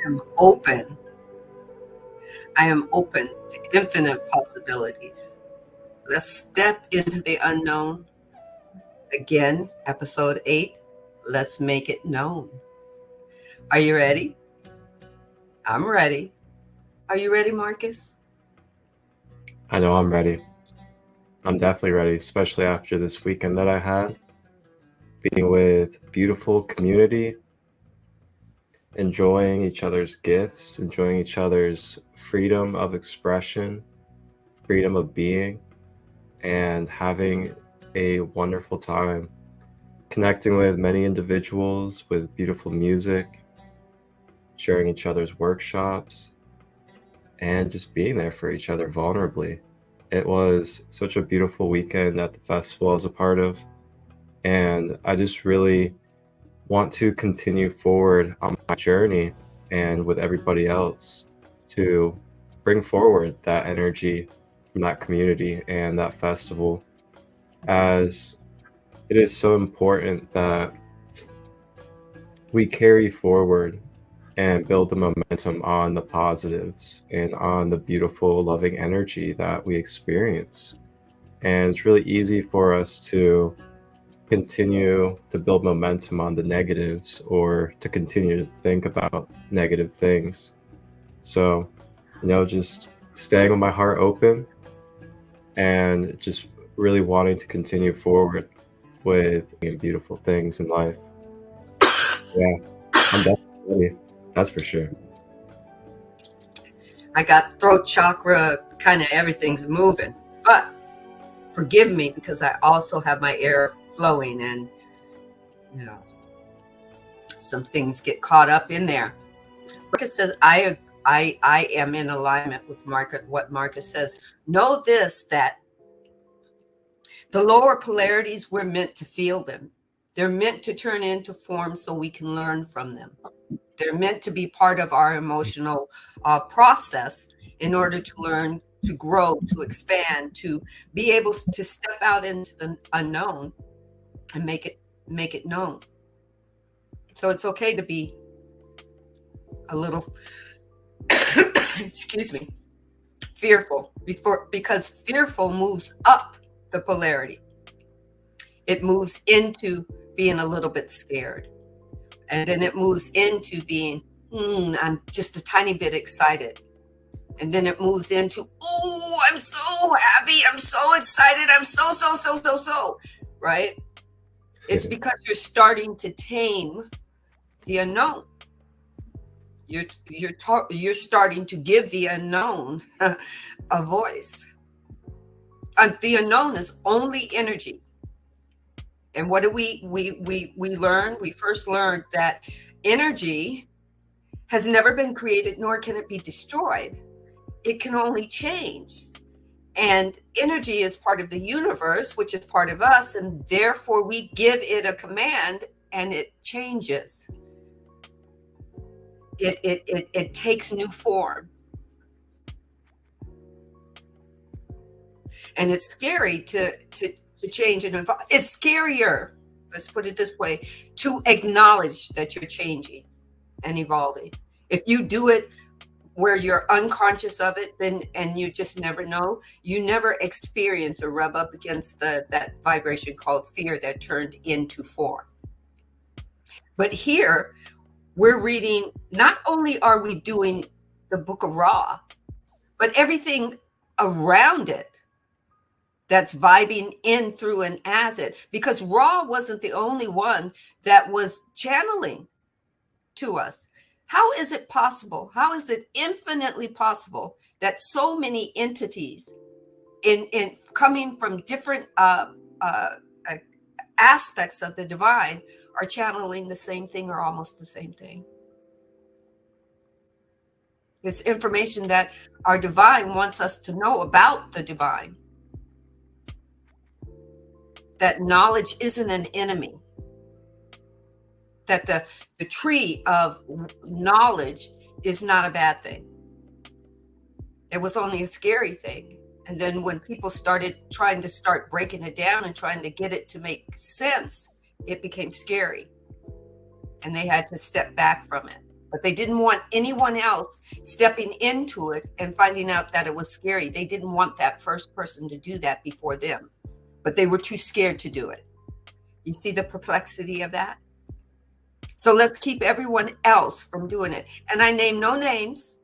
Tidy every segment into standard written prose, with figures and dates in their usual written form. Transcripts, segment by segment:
am open. I am open to infinite possibilities. Let's step into the unknown. Again, episode 8, let's make it known. Are you ready? I'm ready. Are you ready, Marcus? I know I'm ready. I'm definitely ready, especially after this weekend that I had, being with beautiful community, enjoying each other's gifts, enjoying each other's freedom of expression, freedom of being, and having a wonderful time connecting with many individuals with beautiful music, sharing each other's workshops, and just being there for each other vulnerably. It was such a beautiful weekend at the festival I was a part of, and I just really want to continue forward on my journey and with everybody else to bring forward that energy from that community and that festival, as it is so important that we carry forward and build the momentum on the positives and on the beautiful, loving energy that we experience. And it's really easy for us to continue to build momentum on the negatives or to continue to think about negative things. So, just staying with my heart open and just really wanting to continue forward with beautiful things in life. Yeah, I'm definitely ready. That's for sure. I got throat chakra, kind of everything's moving. But forgive me because I also have my air flowing and, some things get caught up in there. Marcus says, I am in alignment with what Marcus says. Know this, that the lower polarities, we're meant to feel them. They're meant to turn into form so we can learn from them. They're meant to be part of our emotional process in order to learn, to grow, to expand, to be able to step out into the unknown and make it known. So it's okay to be a little, excuse me, fearful, because fearful moves up the polarity. It moves into being a little bit scared. And then it moves into being, I'm just a tiny bit excited. And then it moves into, I'm so happy. I'm so excited. I'm so, right? It's because you're starting to tame the unknown. You're starting to give the unknown a voice. And the unknown is only energy. And what do we learn? We first learned that energy has never been created, nor can it be destroyed. It can only change. And energy is part of the universe, which is part of us. And therefore we give it a command and it changes. It takes new form. And it's scary to change and evolve. It's scarier, let's put it this way, to acknowledge that you're changing and evolving. If you do it where you're unconscious of it, then and you just never know, you never experience or rub up against that vibration called fear that turned into form. But here we're reading, not only are we doing the book of Ra, but everything around it that's vibing in, through, and as it, because Ra wasn't the only one that was channeling to us. How is it possible? How is it infinitely possible that so many entities in coming from different aspects of the divine are channeling the same thing or almost the same thing? It's information that our divine wants us to know about the divine. That knowledge isn't an enemy. That the tree of knowledge is not a bad thing. It was only a scary thing. And then when people started trying to start breaking it down and trying to get it to make sense, it became scary. And they had to step back from it. but they didn't want anyone else stepping into it and finding out that it was scary. They didn't want that first person to do that before them, but they were too scared to do it. You see the perplexity of that? So let's keep everyone else from doing it. And I name no names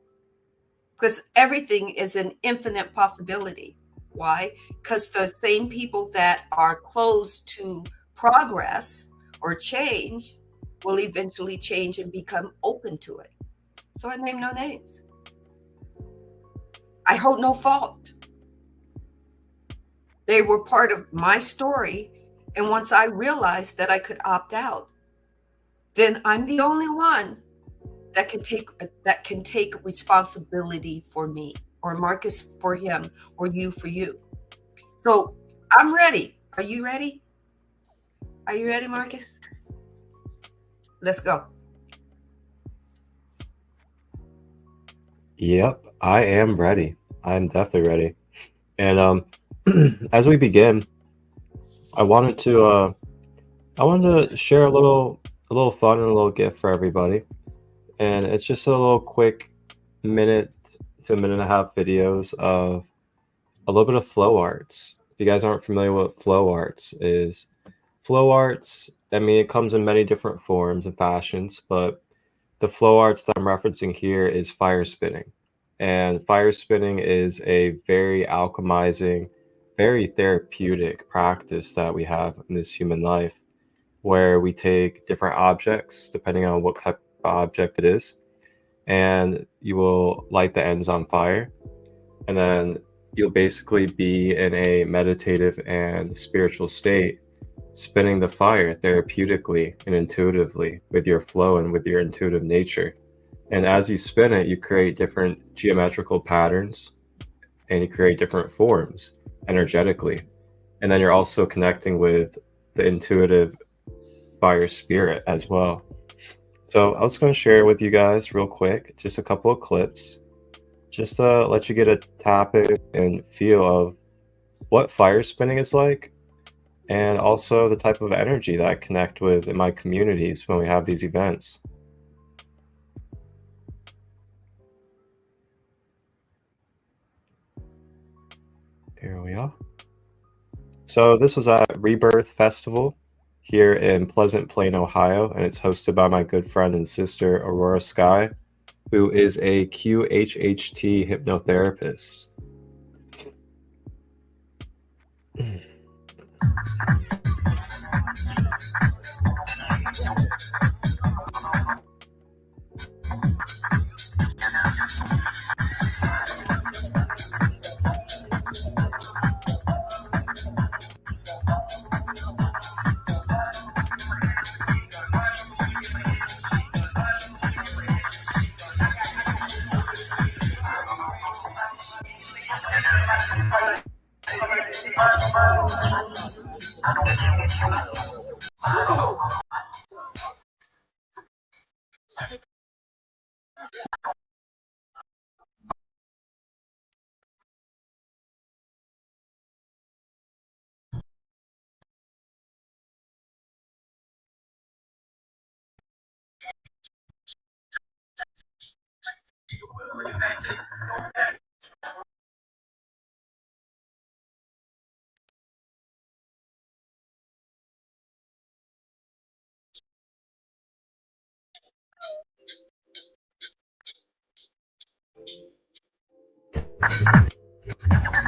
because everything is an infinite possibility. Why? Because the same people that are closed to progress or change will eventually change and become open to it. So I name no names. I hold no fault. They were part of my story. And once I realized that I could opt out, then I'm the only one that can take responsibility for me, or Marcus for him, or you for you. So I'm ready. Are you ready? Are you ready, Marcus? Let's go. Yep, I am ready. I'm definitely ready. And as we begin, I wanted to share a little fun and a little gift for everybody. And it's just a little quick minute to a minute and a half videos of a little bit of flow arts. If you guys aren't familiar with what flow arts is, flow arts, I mean, it comes in many different forms and fashions, but the flow arts that I'm referencing here is fire spinning. And fire spinning is a very alchemizing, very therapeutic practice that we have in this human life, where we take different objects, depending on what type of object it is, and you will light the ends on fire, and then you'll basically be in a meditative and spiritual state, spinning the fire therapeutically and intuitively with your flow and with your intuitive nature. And as you spin it, you create different geometrical patterns and you create different forms energetically. And then you're also connecting with the intuitive fire spirit as well. So I was going to share with you guys real quick, just a couple of clips, just to let you get a topic and feel of what fire spinning is like, and also the type of energy that I connect with in my communities when we have these events. Here we are. So this was at Rebirth Festival here in Pleasant Plain, Ohio, and it's hosted by my good friend and sister, Aurora Sky, who is a QHHT hypnotherapist.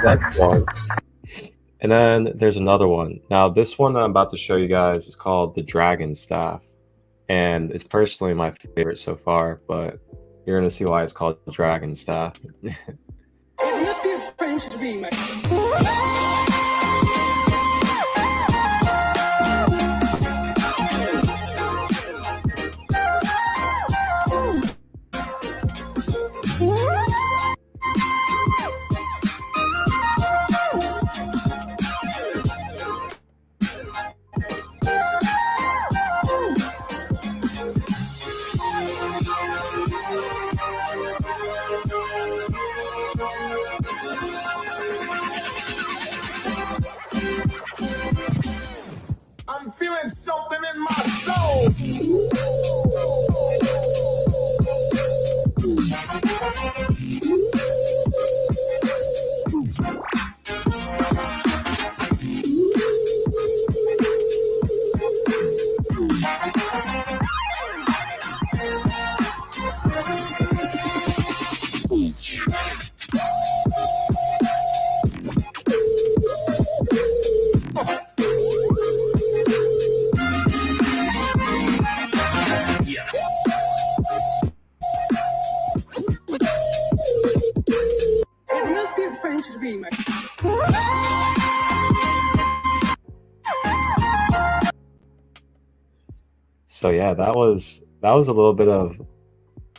That's one. And then there's another one. Now, this one that I'm about to show you guys is called the Dragon Staff. And it's personally my favorite so far, but you're going to see why it's called the Dragon Staff. It must be a French dream. So yeah, that was a little bit of,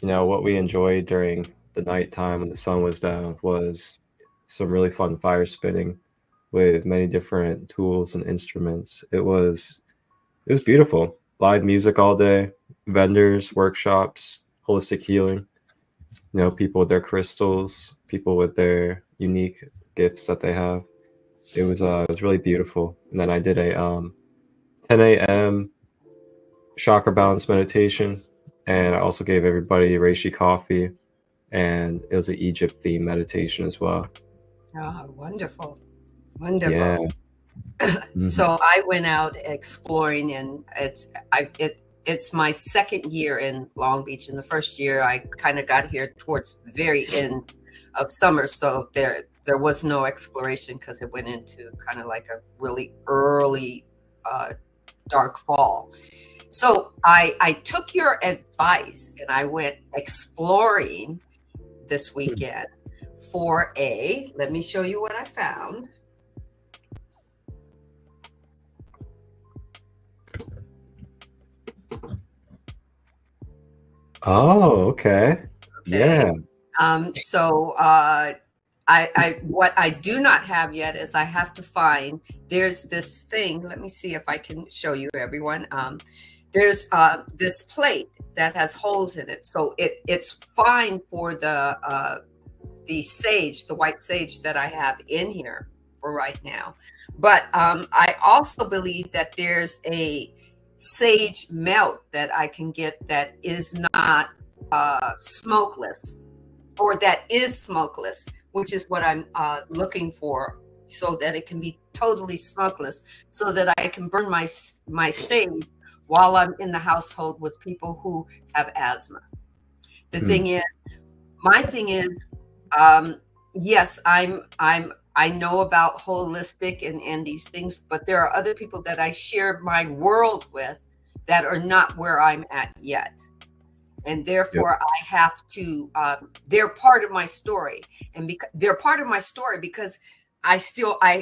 what we enjoyed during the nighttime when the sun was down was some really fun fire spinning with many different tools and instruments. It was beautiful. Live music all day, vendors, workshops, holistic healing, people with their crystals, people with their unique gifts that they have. It was really beautiful. And then I did a 10 a.m. chakra balance meditation, and I also gave everybody reishi coffee, and it was an Egypt themed meditation as well. Oh, wonderful. Yeah. Wonderful. Mhm. So I went out exploring, and it's my second year in Long Beach. In the first year, I kind of got here towards the very end of summer, so there was no exploration because it went into kind of like a really early dark fall. So I took your advice and I went exploring this weekend for let me show you what I found. Oh, okay. Okay. Yeah. So I what I do not have yet is I have to find, there's this thing. Let me see if I can show you, everyone. There's this plate that has holes in it, so it's fine for the sage, the white sage that I have in here for right now. But I also believe that there's a sage melt that I can get that is not smokeless, or that is smokeless, which is what I'm looking for, so that it can be totally smokeless, so that I can burn my sage while I'm in the household with people who have asthma. The thing is, my thing is, yes, I know about holistic and these things, but there are other people that I share my world with that are not where I'm at yet. And Yep. therefore I have to, they're part of my story. And because they're part of my story, because I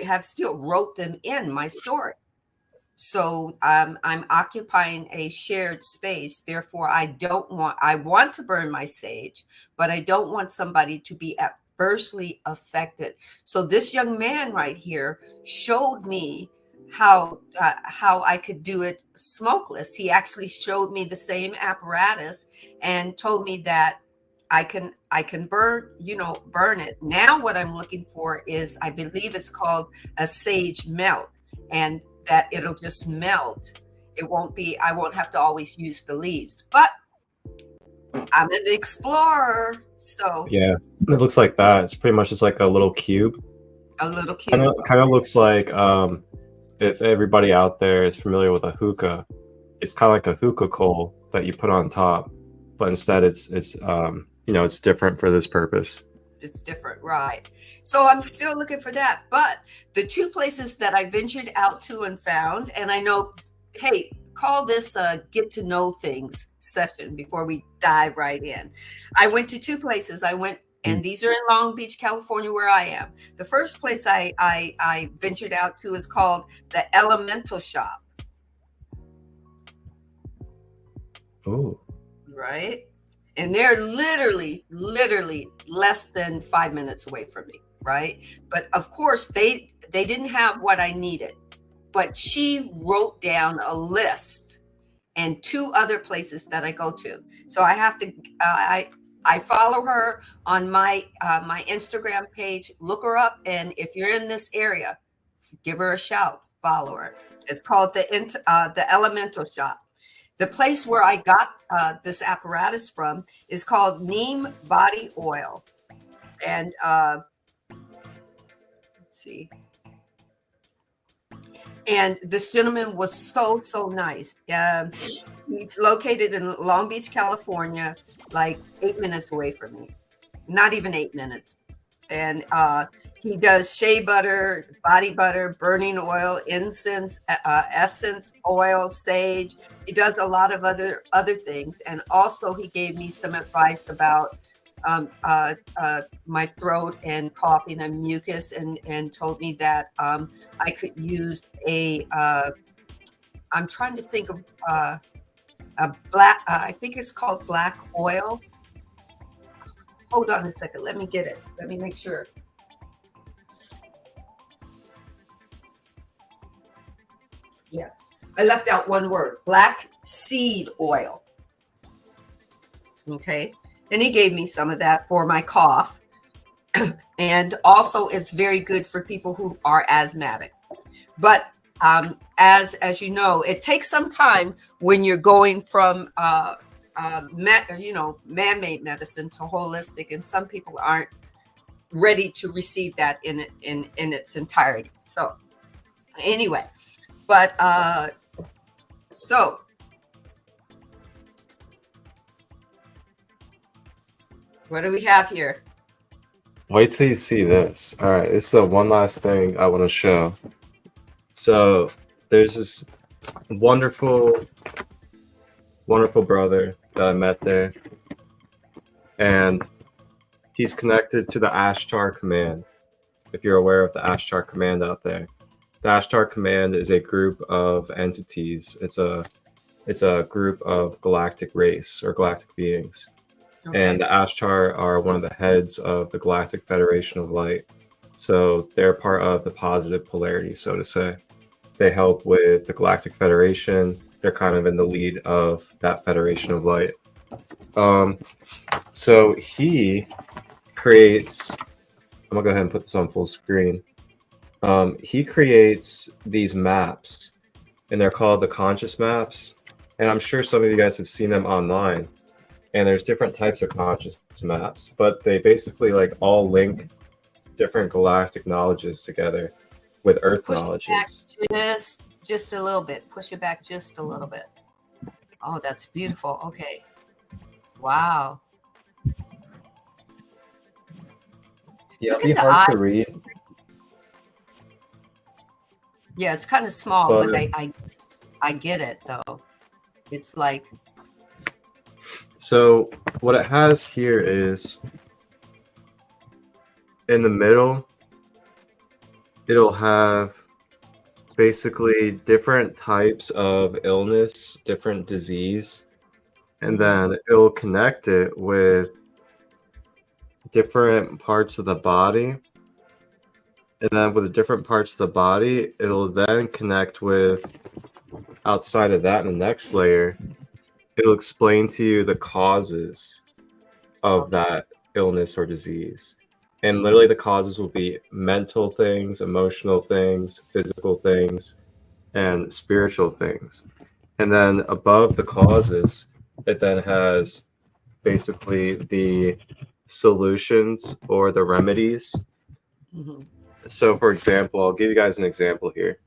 have still wrote them in my story. So I'm occupying a shared space. Therefore, I want to burn my sage, but I don't want somebody to be adversely affected. So this young man right here showed me how I could do it smokeless. He actually showed me the same apparatus and told me that I can burn it. Now what I'm looking for is, I believe it's called a sage melt, and that it'll just melt. I won't have to always use the leaves, but I'm an explorer. So Yeah. It looks like that. It's pretty much just like a little cube. a little Kind cube. of kind of looks like if everybody out there is familiar with a hookah, it's kind of like a hookah coal that you put on top, but instead it's different for this purpose. It's different, right? So I'm still looking for that. But the two places that I ventured out to and found, and I know, hey, call this a get to know things session before we dive right in. I went to two places. And these are in Long Beach, California, where I am. The first place I ventured out to is called the Elemental Shop. Oh. Right? And they're literally less than 5 minutes away from me, right? But of course, they didn't have what I needed. But she wrote down a list and two other places that I go to. So I have to, I follow her on my my Instagram page. Look her up, and if you're in this area, give her a shout. Follow her. It's called the Elemental Shop. The place where I got this apparatus from is called Neem Body Oil. And let's see. And this gentleman was so nice. He's located in Long Beach, California, like 8 minutes away from me. Not even 8 minutes. And he does shea butter, body butter, burning oil, incense, essence oil, sage. He does a lot of other things. And also he gave me some advice about my throat and coughing and mucus, and told me that I could use I'm trying to think of a black, I think it's called black oil. Hold on a second. Let me get it. Let me make sure. Yes. I left out one word, black seed oil. Okay. And he gave me some of that for my cough. And also it's very good for people who are asthmatic. But as you know, it takes some time when you're going from man-made medicine to holistic, and some people aren't ready to receive that in its entirety. So anyway, but so what do we have here? Wait till you see this. All right, this is the one last thing I want to show. So there's this wonderful brother that I met there, and he's connected to the Ashtar Command. If you're aware of the Ashtar Command out there, the Ashtar Command is a group of entities. It's a group of galactic race or galactic beings. Okay. And the Ashtar are one of the heads of the Galactic Federation of Light. So they're part of the positive polarity, so to say. They help with the Galactic Federation. They're kind of in the lead of that Federation of Light. So he creates, I'm gonna go ahead and put this on full screen. He creates these maps, and they're called the conscious maps. And I'm sure some of you guys have seen them online. And there's different types of conscious maps, but they basically like all link different galactic knowledges together with Earth knowledges. Just a little bit. Push it back just a little bit. Oh, that's beautiful. Okay. Wow. Yeah, it'd be hard to read. Yeah, it's kind of small, but I get it though. It's like. So what it has here is in the middle, it'll have basically different types of illness, different disease, and then it'll connect it with different parts of the body. And then with the different parts of the body, it'll then connect with, outside of that in the next layer, it'll explain to you the causes of that illness or disease. And literally the causes will be mental things, emotional things, physical things, and spiritual things. And then above the causes, it then has basically the solutions or the remedies. Mm-hmm. So for example, I'll give you guys an example here.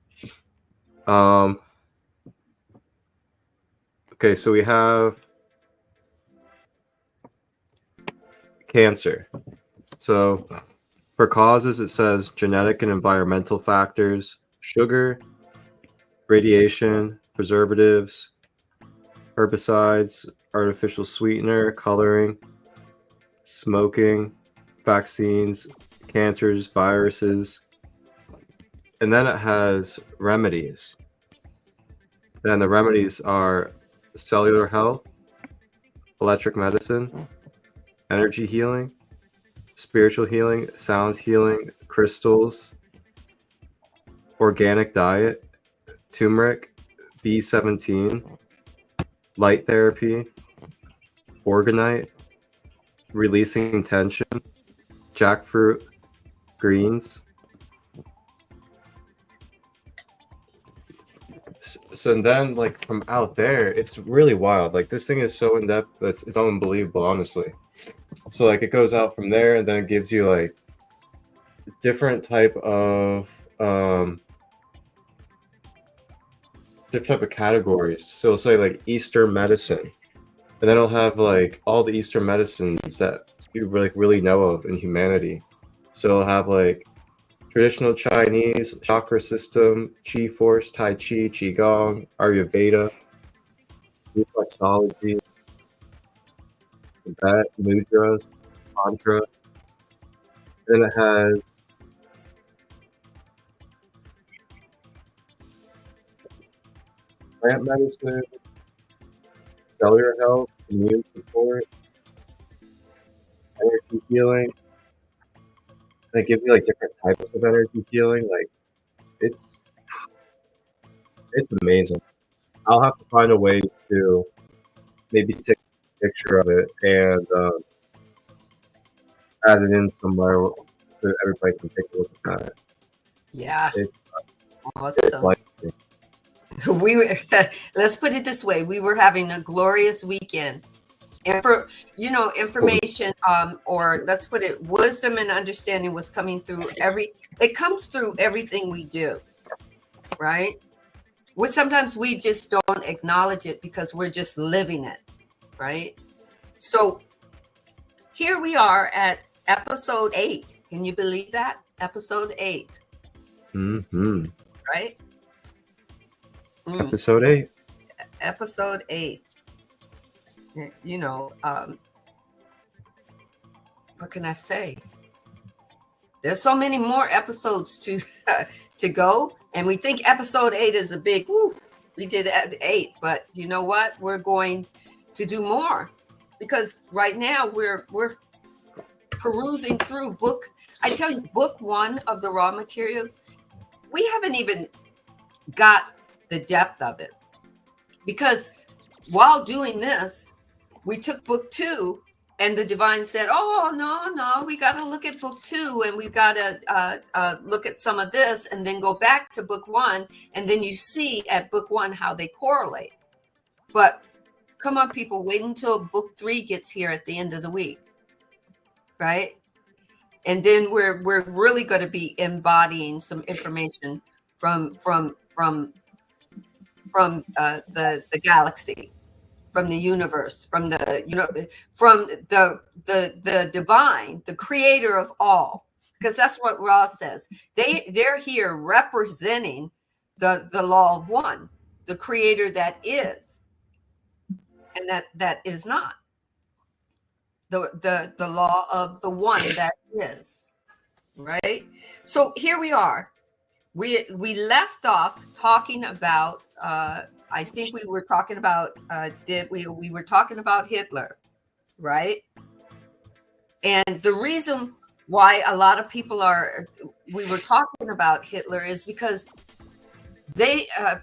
Okay, so we have cancer. So for causes, it says genetic and environmental factors, sugar, radiation, preservatives, herbicides, artificial sweetener, coloring, smoking, vaccines, cancers, viruses. And then it has remedies. And the remedies are cellular health, electric medicine, energy healing, spiritual healing, sound healing, crystals, organic diet, turmeric, B17, light therapy, organite, releasing tension, jackfruit, greens. So then, like, from out there, it's really wild. Like, this thing is so in depth that it's unbelievable, honestly. So like, it goes out from there, and then it gives you like different type of categories. So it'll say like Eastern medicine, and then it'll have like all the Eastern medicines that you really know of in humanity. So it'll have like traditional Chinese chakra system, Qi force, Tai Chi, Qigong, Ayurveda, reflexology, Tibet, mudras, mantra. Then it has plant medicine, cellular health, immune support, energy healing. And it gives you like different types of energy healing. Like it's amazing. I'll have to find a way to maybe take a picture of it and add it in somewhere so everybody can take a look at it. Yeah. It's Awesome. like We were, let's put it this way. We were having a glorious weekend. And for, information, or let's put it, wisdom and understanding was coming through it comes through everything we do, right? Sometimes we just don't acknowledge it because we're just living it, right? So here we are at episode 8. Can you believe that? Episode 8. Mm-hmm. Right? Episode 8. Episode 8. What can I say? There's so many more episodes to go, and we think episode 8 is a big woo. We did 8, but you know what? We're going to do more because right now we're perusing through book. I tell you, book 1 of the raw materials. We haven't even got the depth of it because while doing this, we took book 2. And the divine said, oh, no, we got to look at book 2 and we've got to look at some of this and then go back to book 1. And then you see at book 1 how they correlate. But come on, people, wait until book 3 gets here at the end of the week. Right. And then we're really going to be embodying some information from the galaxy. From the universe, from the divine, the creator of all, because that's what Ra says. They're here representing the law of one, the creator that is, and that is not. The law of the one that is, right? So here we are. We left off talking about. I think we were talking about we were talking about Hitler, right? And the reason why a lot of people we were talking about Hitler is because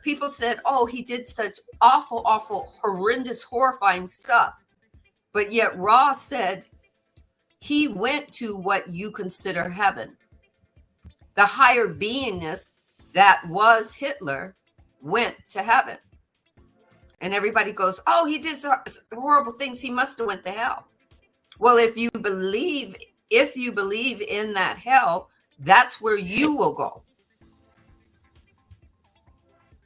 people said, oh, he did such awful, horrendous, horrifying stuff. But yet Ra said he went to what you consider heaven. The higher beingness that was Hitler went to heaven. And everybody goes, oh, he did horrible things. He must have went to hell. Well, if you believe in that hell, that's where you will go.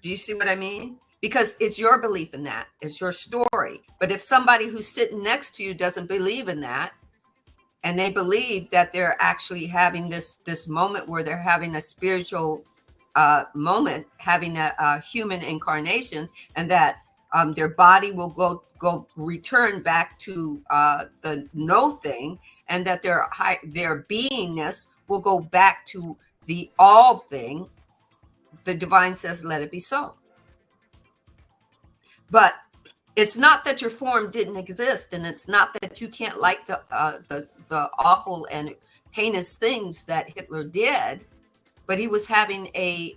Do you see what I mean? Because it's your belief in that. It's your story. But if somebody who's sitting next to you doesn't believe in that, and they believe that they're actually having this moment where they're having a spiritual moment, having a human incarnation, and that their body will go return back to the no thing, and that their beingness will go back to the all thing. The divine says, let it be so. But it's not that your form didn't exist, and it's not that you can't like the awful and heinous things that Hitler did, but he was having a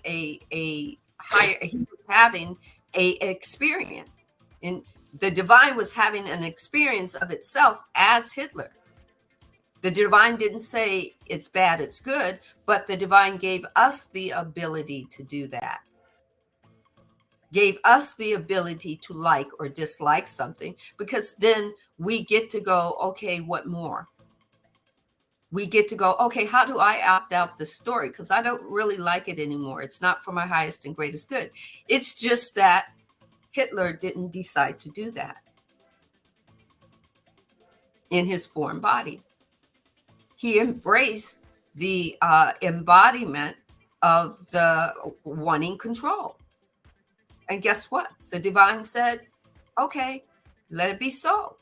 experience, and the divine was having an experience of itself as Hitler. The divine didn't say it's bad, it's good, but the divine gave us the ability to do that. Gave us the ability to like or dislike something, because then we get to go, okay, what more? We get to go, okay, how do I opt out the story? Because I don't really like it anymore. It's not for my highest and greatest good. It's just that Hitler didn't decide to do that in his form body. He embraced the embodiment of the wanting control. And guess what? The divine said, okay, let it be so.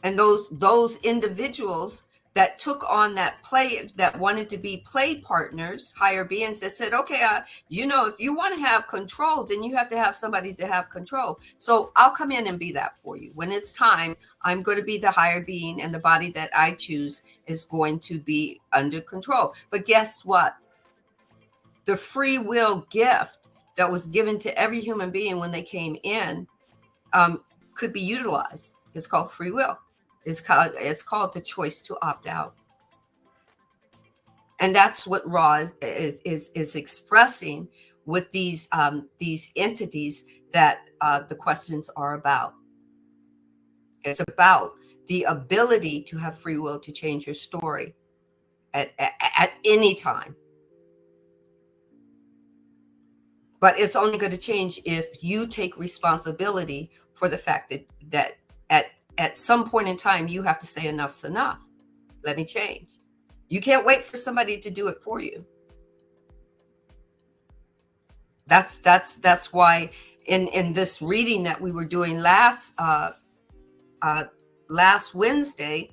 And those individuals that took on that play, that wanted to be play partners, higher beings that said, okay, if you want to have control, then you have to have somebody to have control. So I'll come in and be that for you. When it's time, I'm going to be the higher being, and the body that I choose is going to be under control. But guess what? The free will gift that was given to every human being when they came in could be utilized. It's called free will. It's called the choice to opt out. And that's what Ra is expressing with these entities that the questions are about. It's about the ability to have free will to change your story at any time. But it's only going to change if you take responsibility for the fact that at some point in time, you have to say enough's enough. Let me change. You can't wait for somebody to do it for you. That's why in this reading that we were doing last Wednesday,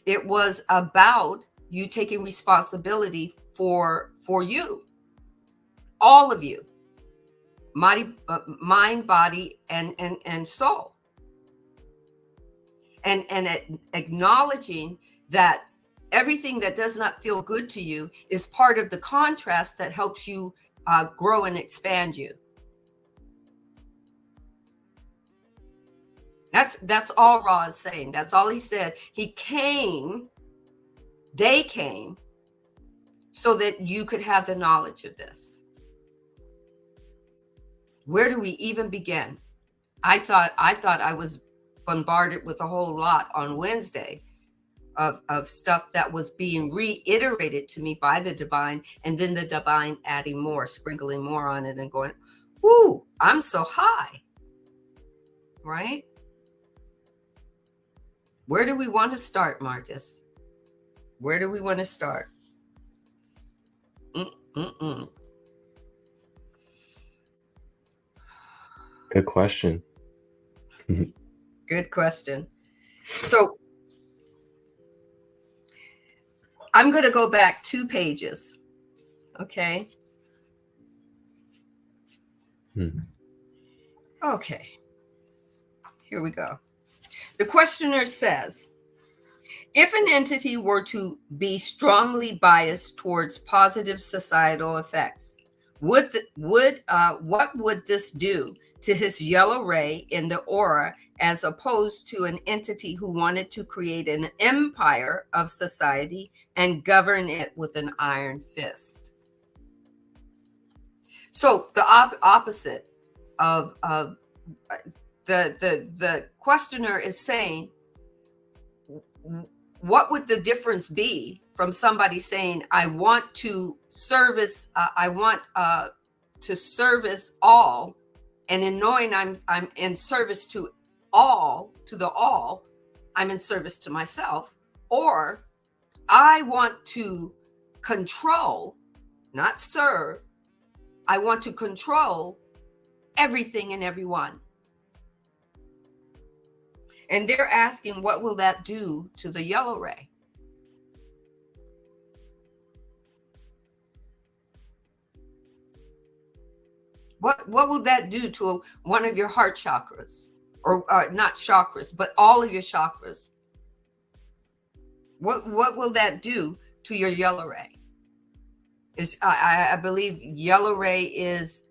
it was about you taking responsibility for you, all of you, mind, body, and soul. And acknowledging that everything that does not feel good to you is part of the contrast that helps you grow and expand you. That's all Ra is saying. That's all he said. They came so that you could have the knowledge of this. Where do we even begin? I thought I was bombarded with a whole lot on Wednesday of stuff that was being reiterated to me by the divine, and then the divine adding more, sprinkling more on it and going, "Ooh, I'm so high." Right? Where do we want to start, Marcus? Where do we want to start? Good question. Good question. So I'm going to go back 2 pages. Okay. Okay. Here we go. The questioner says, if an entity were to be strongly biased towards positive societal effects, what would this do to his yellow ray in the aura, as opposed to an entity who wanted to create an empire of society and govern it with an iron fist? So the opposite of the questioner is saying, what would the difference be from somebody saying, I want to service, to service all, and in knowing I'm in service to all, I'm in service to myself, or I want to control, not serve, I want to control everything and everyone. And they're asking, what will that do to the yellow ray? What will that do to one of your heart chakras? Or not chakras, but all of your chakras? What will that do to your yellow ray? I believe yellow ray is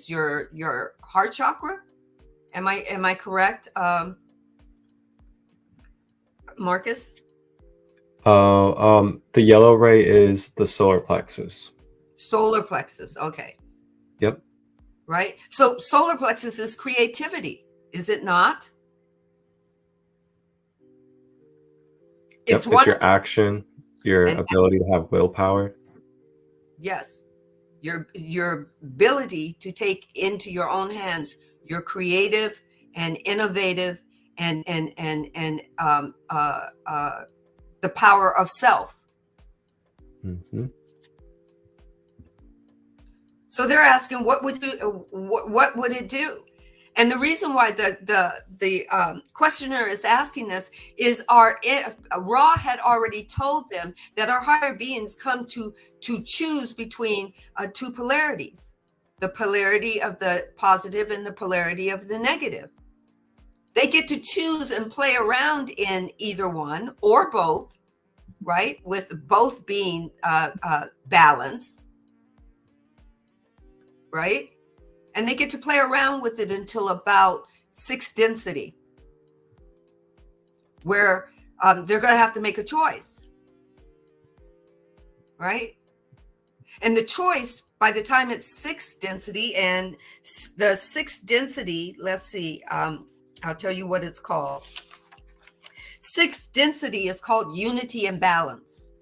your heart chakra. Am I correct, Marcus? The yellow ray is the solar plexus. Solar plexus. Okay. Yep. Right. So solar plexus is creativity, is it not? It's your action, your ability to have willpower. Yes. Your ability to take into your own hands your creative and innovative and the power of self. Mm-hmm. So they're asking, what would it do? And the reason why the questioner is asking this is Ra had already told them that our higher beings come to choose between two polarities, the polarity of the positive and the polarity of the negative. They get to choose and play around in either one or both, right? With both being balanced, right? And they get to play around with it until about 6th density, where they're going to have to make a choice, right? And the choice, by the time it's 6th density, and the 6th density, let's see, I'll tell you what it's called. 6th density is called unity and balance.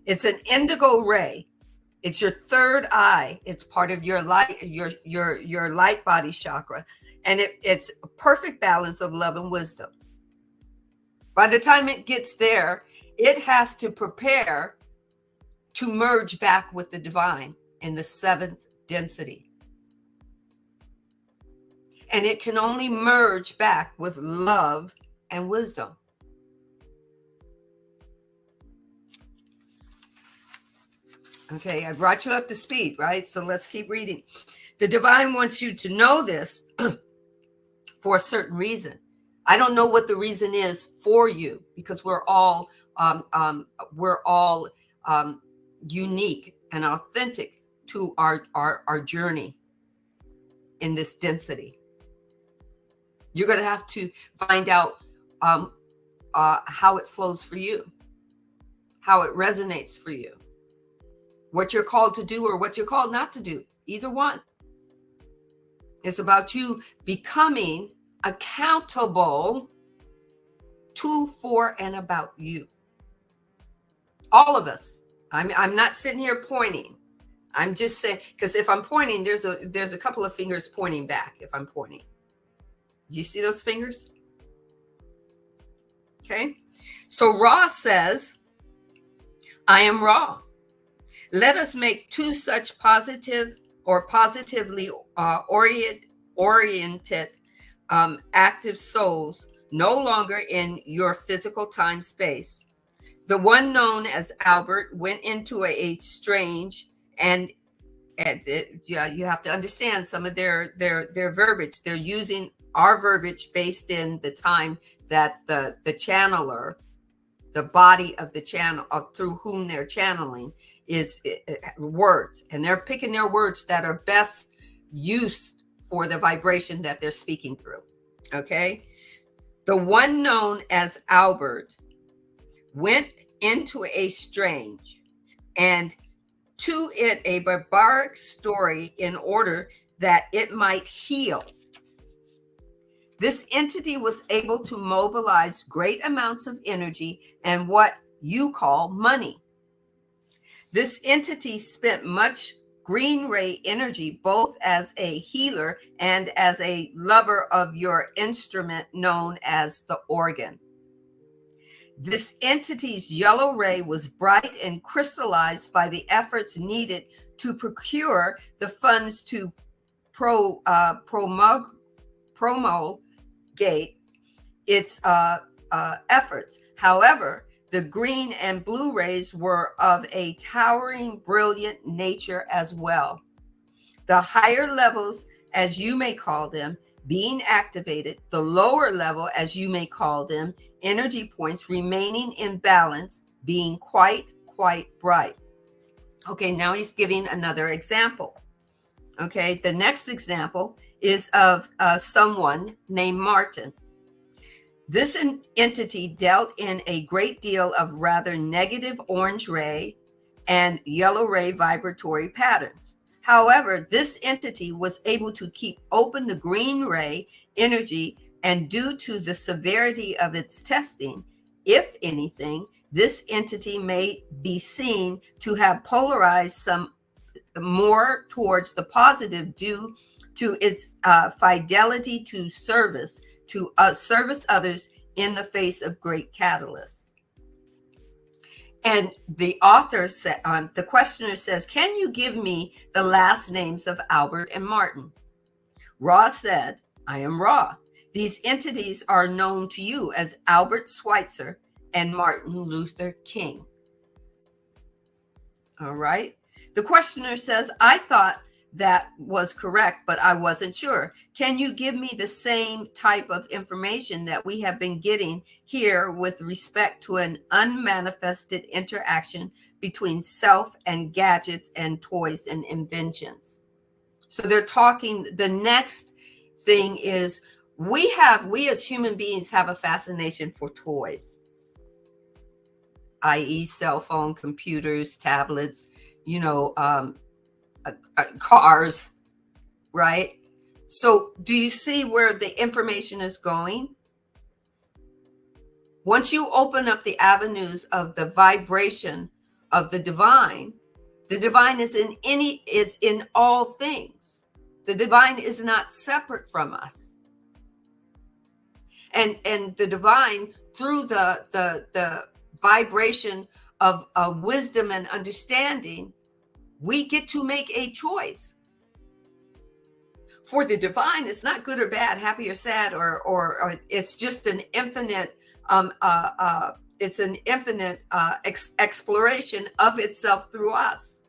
It's an indigo ray. It's your third eye. It's part of your light, your light body chakra. And it's a perfect balance of love and wisdom. By the time it gets there, it has to prepare to merge back with the divine in the 7th density. And it can only merge back with love and wisdom. Okay, I brought you up to speed, right? So let's keep reading. The divine wants you to know this for a certain reason. I don't know what the reason is for you, because we're all unique and authentic to our journey in this density. You're going to have to find out how it flows for you, how it resonates for you, what you're called to do or what you're called not to do. Either one. It's about you becoming accountable to, for, and about you. All of us. I'm not sitting here pointing. I'm just saying, because if I'm pointing, there's a couple of fingers pointing back if I'm pointing. Do you see those fingers? Okay. So Ra says, I am Ra. Let us make two such positive or positively oriented active souls no longer in your physical time space. The one known as Albert went into a strange and you have to understand some of their verbiage. They're using our verbiage based in the time that the channeler, the body of the channel through whom they're channeling, is words, and they're picking their words that are best used for the vibration that they're speaking through. Okay, the one known as Albert went into a strange and to it a barbaric story in order that it might heal. This entity was able to mobilize great amounts of energy and what you call money. This entity spent much green ray energy both as a healer and as a lover of your instrument known as the organ. This entity's yellow ray was bright and crystallized by the efforts needed to procure the funds to promulgate its efforts. However, the green and blue rays were of a towering, brilliant nature as well. The higher levels, as you may call them, being activated, the lower level, as you may call them, energy points remaining in balance, being quite bright. Okay, now he's giving another example. Okay, the next example is of someone named Martin. This entity dealt in a great deal of rather negative orange ray and yellow ray vibratory patterns. However, this entity was able to keep open the green ray energy, and due to the severity of its testing, if anything, this entity may be seen to have polarized some more towards the positive due to its fidelity to service others in the face of great catalysts. And the author said, the questioner says, can you give me the last names of Albert and Martin? Ra said, I am Ra. These entities are known to you as Albert Schweitzer and Martin Luther King. All right. The questioner says, I thought that was correct, but I wasn't sure. Can you give me the same type of information that we have been getting here with respect to an unmanifested interaction between self and gadgets and toys and inventions? So they're talking, the next thing is we as human beings have a fascination for toys, i.e. cell phone, computers, tablets, cars, right? So do you see where the information is going? Once you open up the avenues of the vibration of the divine is in all things. The divine is not separate from us. And the divine, through the vibration of wisdom and understanding, we get to make a choice. For the divine, it's not good or bad, happy or sad, or it's just an infinite exploration of itself through us.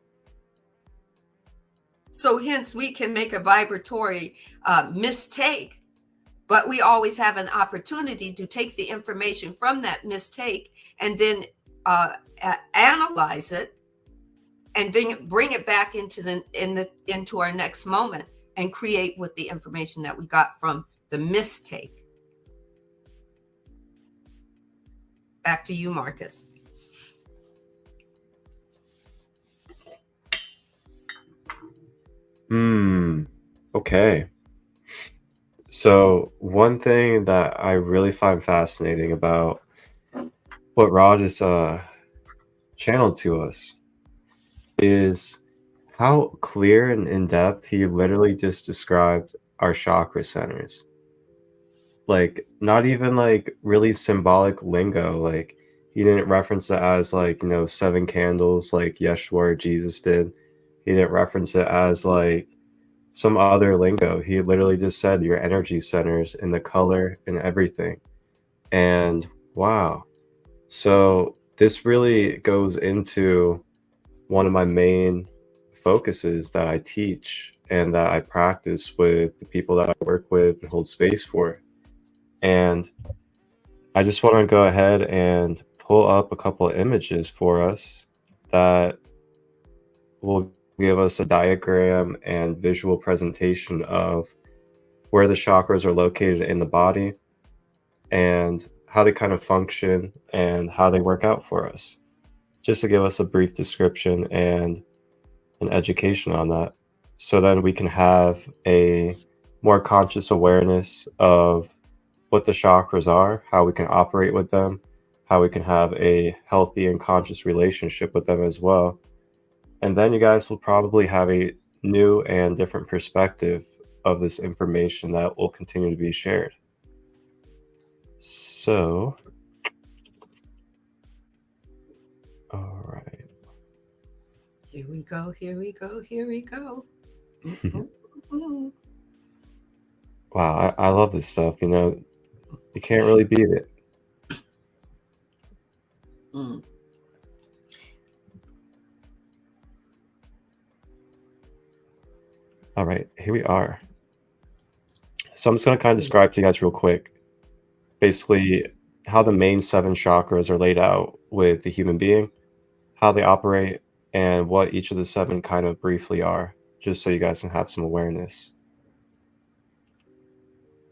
So hence we can make a vibratory mistake, but we always have an opportunity to take the information from that mistake and then analyze it, and then bring it back into our next moment and create with the information that we got from the mistake. Back to you, Marcus. Okay. So one thing that I really find fascinating about what Rod has channeled to us is how clear and in-depth he literally just described our chakra centers. Like, not even like really symbolic lingo. Like, he didn't reference it as like, 7 candles like Yeshua or Jesus did. He didn't reference it as like some other lingo. He literally just said your energy centers and the color and everything. And wow. So this really goes into one of my main focuses that I teach and that I practice with the people that I work with and hold space for. And I just want to go ahead and pull up a couple of images for us that will give us a diagram and visual presentation of where the chakras are located in the body and how they kind of function and how they work out for us, just to give us a brief description and an education on that, so then we can have a more conscious awareness of what the chakras are, how we can operate with them, how we can have a healthy and conscious relationship with them as well. And then you guys will probably have a new and different perspective of this information that will continue to be shared. So, all right. Here we go. Wow, I love this stuff. You can't really beat it. All right, here we are. So I'm just going to kind of describe to you guys real quick, basically how the main 7 chakras are laid out with the human being, how they operate, and what each of the 7 kind of briefly are, just so you guys can have some awareness.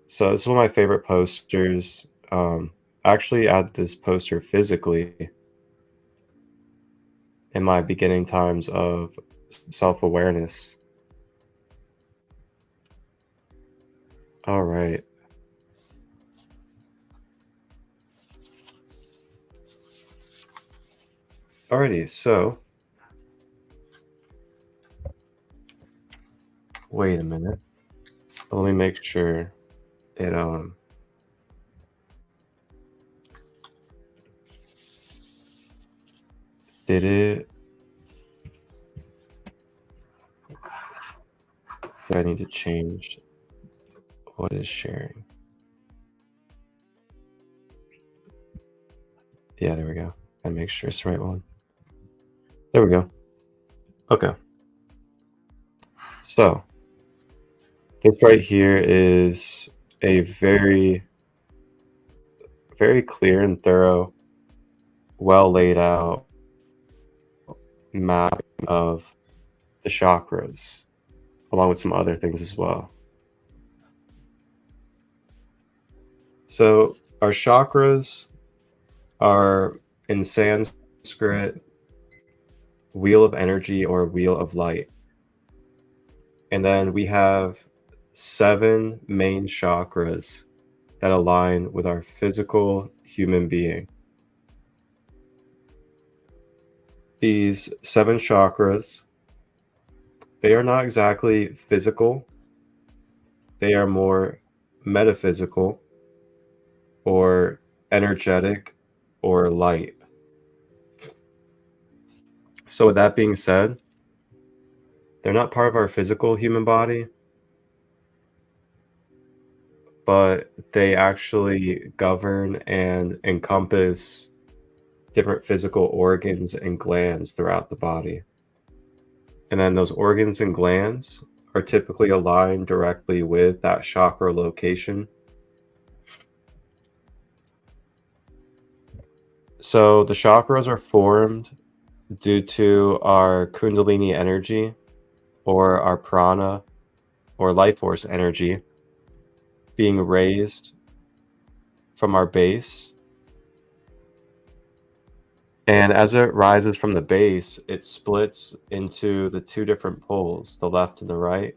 So this is one of my favorite posters. I actually add this poster physically in my beginning times of self-awareness. All right. Alrighty, so wait a minute. Let me make sure it did it. I need to change what is sharing? Yeah, there we go. I make sure it's the right one. There we go. Okay. So this right here is a very, very clear and thorough, well laid out map of the chakras, along with some other things as well. So our chakras are, in Sanskrit, wheel of energy or wheel of light. And then we have 7 main chakras that align with our physical human being. These 7 chakras, they are not exactly physical. They are more metaphysical or energetic or light. So with that being said, they're not part of our physical human body, but they actually govern and encompass different physical organs and glands throughout the body. And then those organs and glands are typically aligned directly with that chakra location. So the chakras are formed due to our Kundalini energy, or our prana or life force energy, being raised from our base. And as it rises from the base, it splits into the 2 different poles, the left and the right,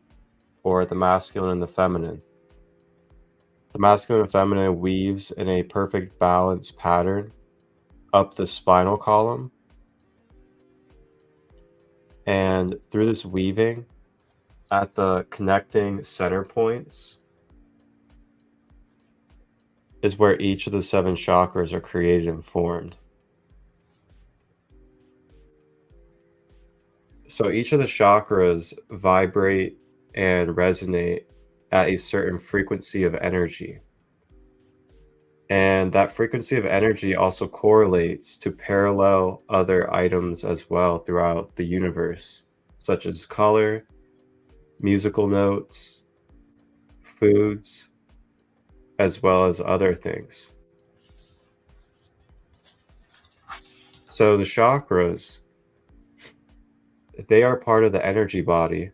or the masculine and the feminine. The masculine and feminine weaves in a perfect balance pattern up the spinal column. And through this weaving, at the connecting center points, is where each of the 7 chakras are created and formed. So each of the chakras vibrate and resonate at a certain frequency of energy. And that frequency of energy also correlates to parallel other items as well throughout the universe, such as color, musical notes, foods, as well as other things. So the chakras, they are part of the energy body,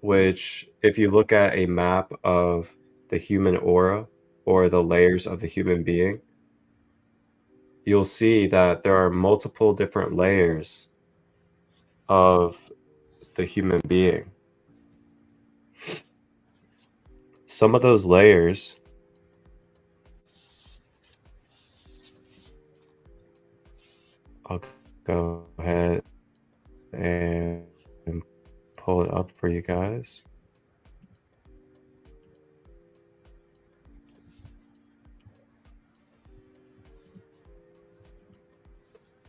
which, if you look at a map of the human aura or the layers of the human being, you'll see that there are multiple different layers of the human being. Some of those layers I'll go ahead and pull it up for you guys.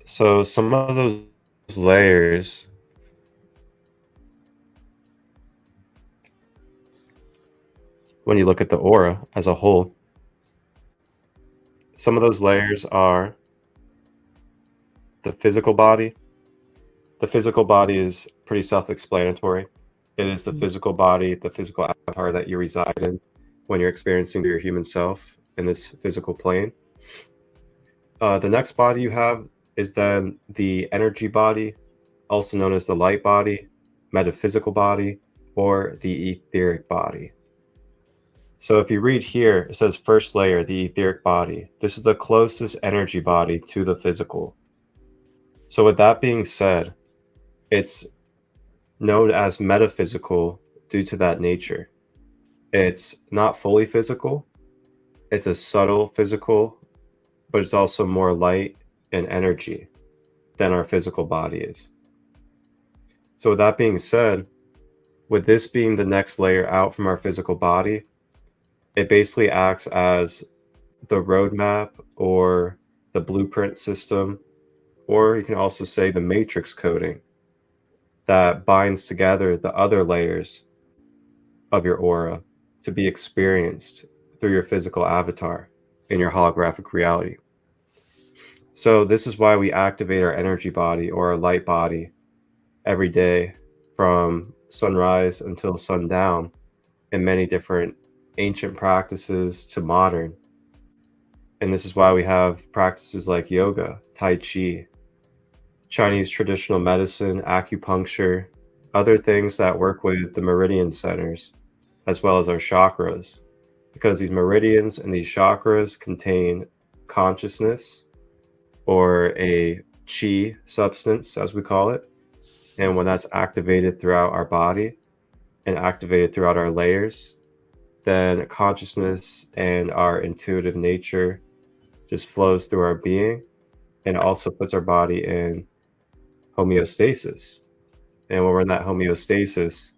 So some of those layers, when you look at the aura as a whole, some of those layers are the physical body. The physical body is pretty self-explanatory. It is the physical body, the physical avatar that you reside in when you're experiencing your human self in this physical plane. The next body you have is then the energy body, also known as the light body, metaphysical body, or the etheric body. So if you read here, it says first layer, the etheric body. This is the closest energy body to the physical. So with that being said, it's known as metaphysical due to that nature. It's not fully physical. It's a subtle physical, but it's also more light and energy than our physical body is. So with that being said, with this being the next layer out from our physical body, it basically acts as the roadmap or the blueprint system, or you can also say the matrix coding that binds together the other layers of your aura to be experienced through your physical avatar in your holographic reality. So this is why we activate our energy body or our light body every day from sunrise until sundown in many different ancient practices to modern. And this is why we have practices like yoga, tai chi, Chinese traditional medicine, acupuncture, other things that work with the meridian centers, as well as our chakras, because these meridians and these chakras contain consciousness, or a chi substance, as we call it. And when that's activated throughout our body and activated throughout our layers, then consciousness and our intuitive nature just flows through our being and also puts our body in homeostasis. And when we're in that homeostasis,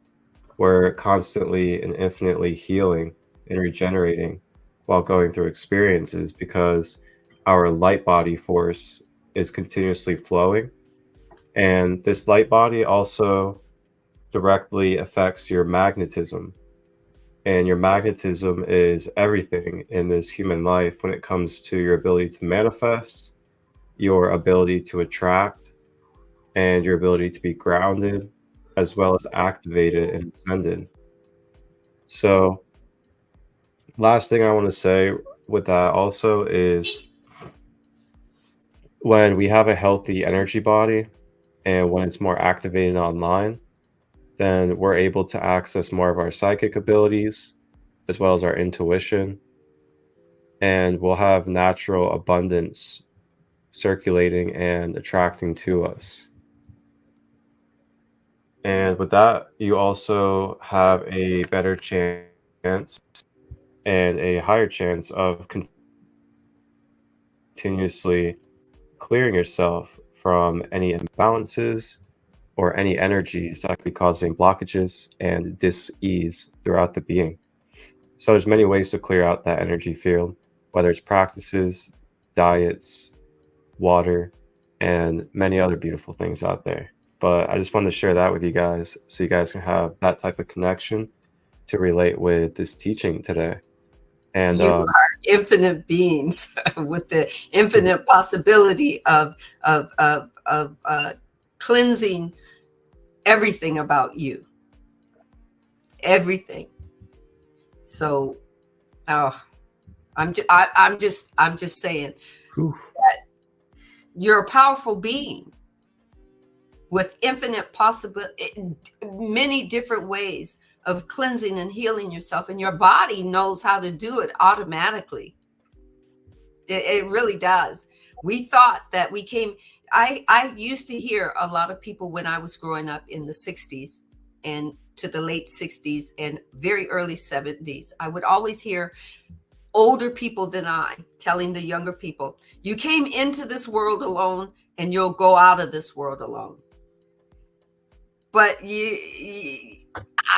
we're constantly and infinitely healing and regenerating while going through experiences, because our light body force is continuously flowing. And this light body also directly affects your magnetism. And your magnetism is everything in this human life when it comes to your ability to manifest, your ability to attract, and your ability to be grounded, as well as activated and ascended. So last thing I want to say with that also is, when we have a healthy energy body and when it's more activated online, then we're able to access more of our psychic abilities as well as our intuition, and we'll have natural abundance circulating and attracting to us. And with that, you also have a better chance and a higher chance of continuously clearing yourself from any imbalances or any energies that could be causing blockages and dis-ease throughout the being. So there's many ways to clear out that energy field, whether it's practices, diets, water, and many other beautiful things out there. But I just wanted to share that with you guys so you guys can have that type of connection to relate with this teaching today. And You are infinite beings with the infinite possibility of cleansing everything about you, everything. So, I'm just saying that you're a powerful being with infinite possibility, many different ways of cleansing and healing yourself, and your body knows how to do it automatically. It really does. We thought that we came. I used to hear a lot of people when I was growing up in the 60s and to the late 60s and very early 70s. I would always hear older people than I telling the younger people, you came into this world alone and you'll go out of this world alone. But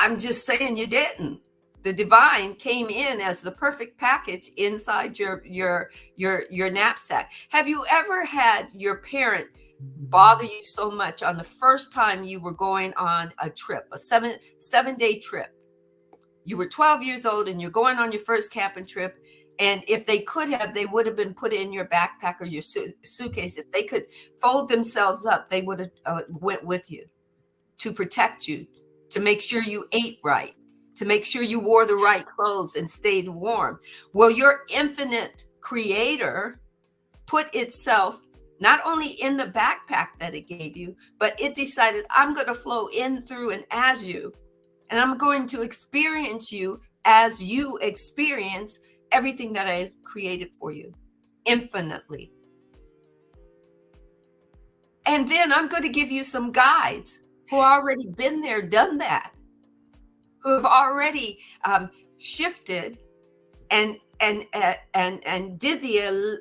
I'm just saying, you didn't. The divine came in as the perfect package inside your knapsack. Have you ever had your parent bother you so much on the first time you were going on a trip, a seven-day trip? You were 12 years old and you're going on your first camping trip. And if they could have, they would have been put in your backpack or your suitcase. If they could fold themselves up, they would have went with you to protect you, to make sure you ate right, to make sure you wore the right clothes and stayed warm. Well, your infinite creator put itself not only in the backpack that it gave you, but it decided, I'm going to flow in, through, and as you. And I'm going to experience you as you experience everything that I created for you infinitely. And then I'm going to give you some guides who already been there, done that, who have already shifted and did the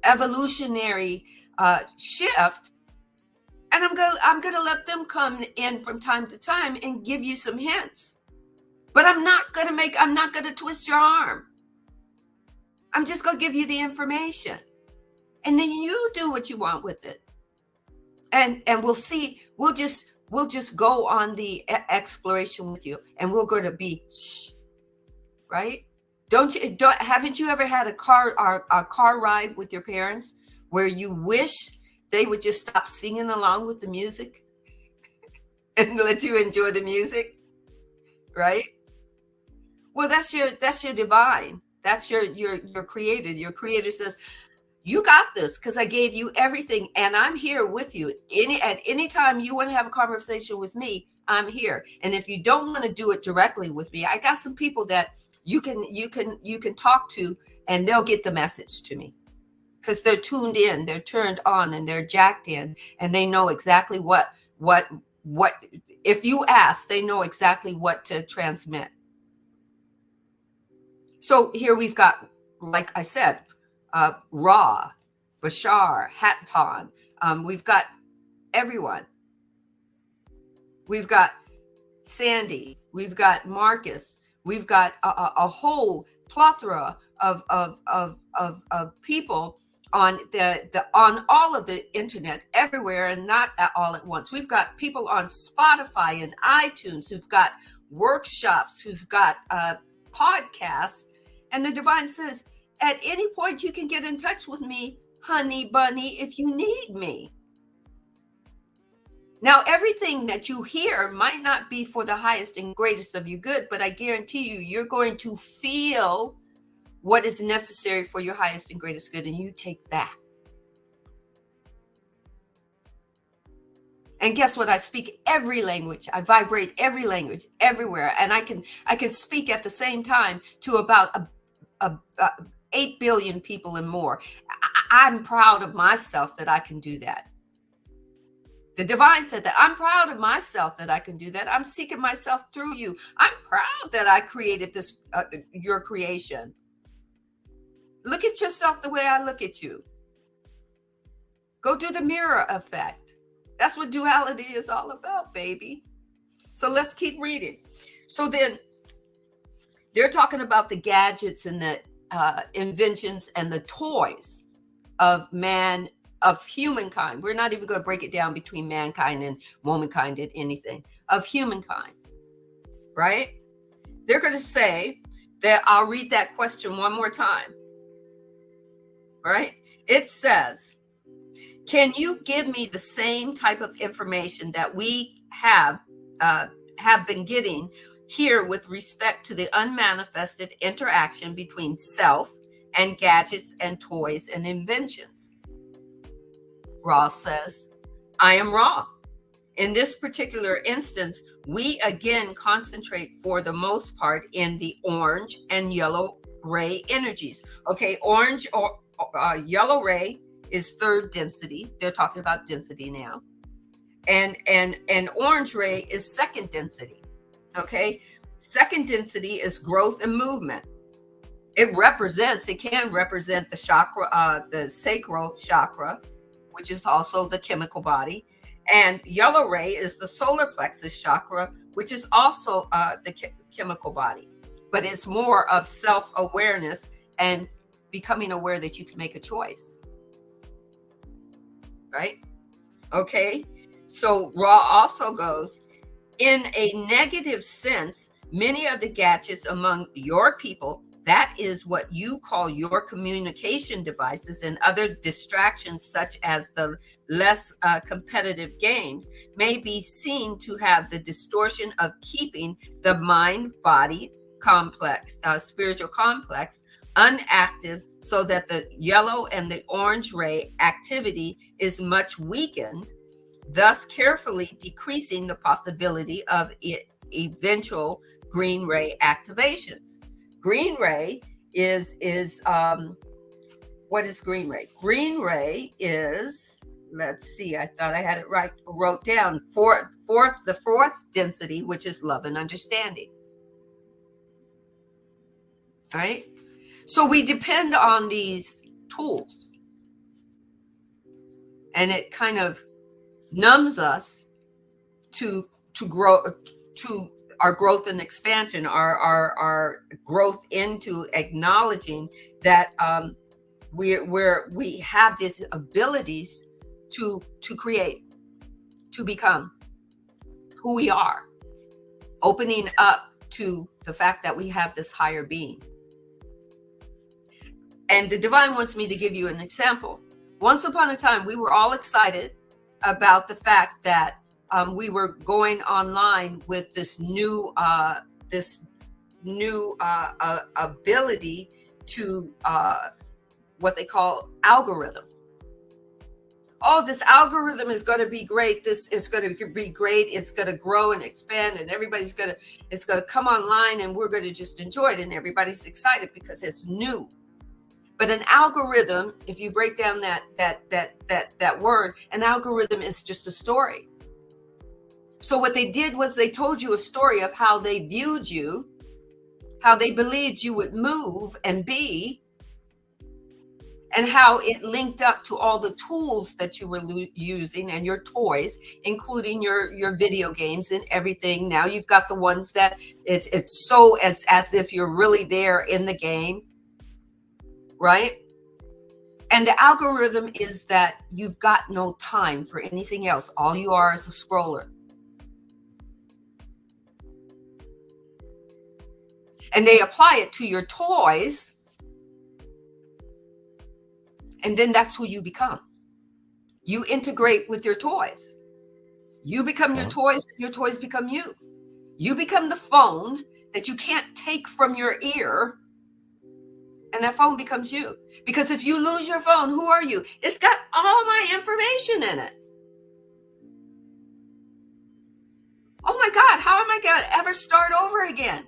evolutionary shift. And I'm going to let them come in from time to time and give you some hints. But I'm not going to twist your arm. I'm just going to give you the information. And then you do what you want with it. And we'll see, we'll we'll just go on the exploration with you, and we're going to be right. Haven't you ever had a car ride with your parents where you wish they would just stop singing along with the music and let you enjoy the music, right? Well, that's your divine. That's your creator. Your creator says, you got this because I gave you everything, and I'm here with you. At any time you want to have a conversation with me, I'm here. And if you don't want to do it directly with me, I got some people that you can talk to, and they'll get the message to me because they're tuned in, they're turned on, and they're jacked in, and they know exactly what if you ask, they know exactly what to transmit. So here we've got, like I said, Ra, Bashar, Hatpan. We've got everyone. We've got Sandee. We've got Marcus. We've got a whole plethora of people on on all of the internet, everywhere, and not all at once. We've got people on Spotify and iTunes who've got workshops, who've got podcasts, and the divine says, at any point you can get in touch with me, honey bunny, if you need me. Now, everything that you hear might not be for the highest and greatest of your good, but I guarantee you, you're going to feel what is necessary for your highest and greatest good, and you take that. And guess what? I speak every language. I vibrate every language everywhere, and I can speak at the same time to about 8 billion people and more. I'm proud of myself that I can do that. The divine said that. I'm proud of myself that I can do that. I'm seeking myself through you. I'm proud that I created this, your creation. Look at yourself the way I look at you. Go do the mirror effect. That's what duality is all about, baby. So let's keep reading. So then they're talking about the gadgets and the inventions and the toys of man, of humankind. We're not even going to break it down between mankind and womankind and anything, of humankind, right? They're going to say that, I'll read that question one more time, right? It says, can you give me the same type of information that we have been getting here with respect to the unmanifested interaction between self and gadgets and toys and inventions? Ra says, I am Ra. In this particular instance, we again concentrate for the most part in the orange and yellow ray energies. Okay, orange or yellow ray is third density. They're talking about density now. And orange ray is second density. Okay, second density is growth and movement. It can represent the chakra, the sacral chakra, which is also the chemical body. And yellow ray is the solar plexus chakra, which is also the chemical body. But it's more of self-awareness and becoming aware that you can make a choice. Right? Okay. So Ra also goes, in a negative sense, many of the gadgets among your people, that is what you call your communication devices, and other distractions such as the less competitive games, may be seen to have the distortion of keeping the mind-body complex, spiritual complex, unactive, so that the yellow and the orange ray activity is much weakened, thus carefully decreasing the possibility of eventual green ray activations. Green ray is what is green ray? Green ray is, let's see, I thought I had it right, wrote down, the fourth density, which is love and understanding. Right? So we depend on these tools, and it kind of numbs us to grow, to our growth and expansion, our growth into acknowledging that we have these abilities to create, to become, who we are, opening up to the fact that we have this higher being. And the divine wants me to give you an example. Once upon a time, we were all excited about the fact that we were going online with this new ability to what they call algorithm. Oh, this algorithm is going to be great. This is going to be great. It's going to grow and expand, and it's going to come online, and we're going to just enjoy it. And everybody's excited because it's new. But an algorithm, if you break down that word, an algorithm is just a story. So what they did was they told you a story of how they viewed you, how they believed you would move and be, and how it linked up to all the tools that you were using and your toys, including your video games and everything. Now you've got the ones that it's so as if you're really there in the game, right? And the algorithm is that you've got no time for anything else. All you are is a scroller. And they apply it to your toys. And then that's who you become. You integrate with your toys. You become your toys, and your toys become you. You become the phone that you can't take from your ear, and that phone becomes you. Because if you lose your phone, who are you? It's got all my information in it. Oh my God, how am I going to ever start over again?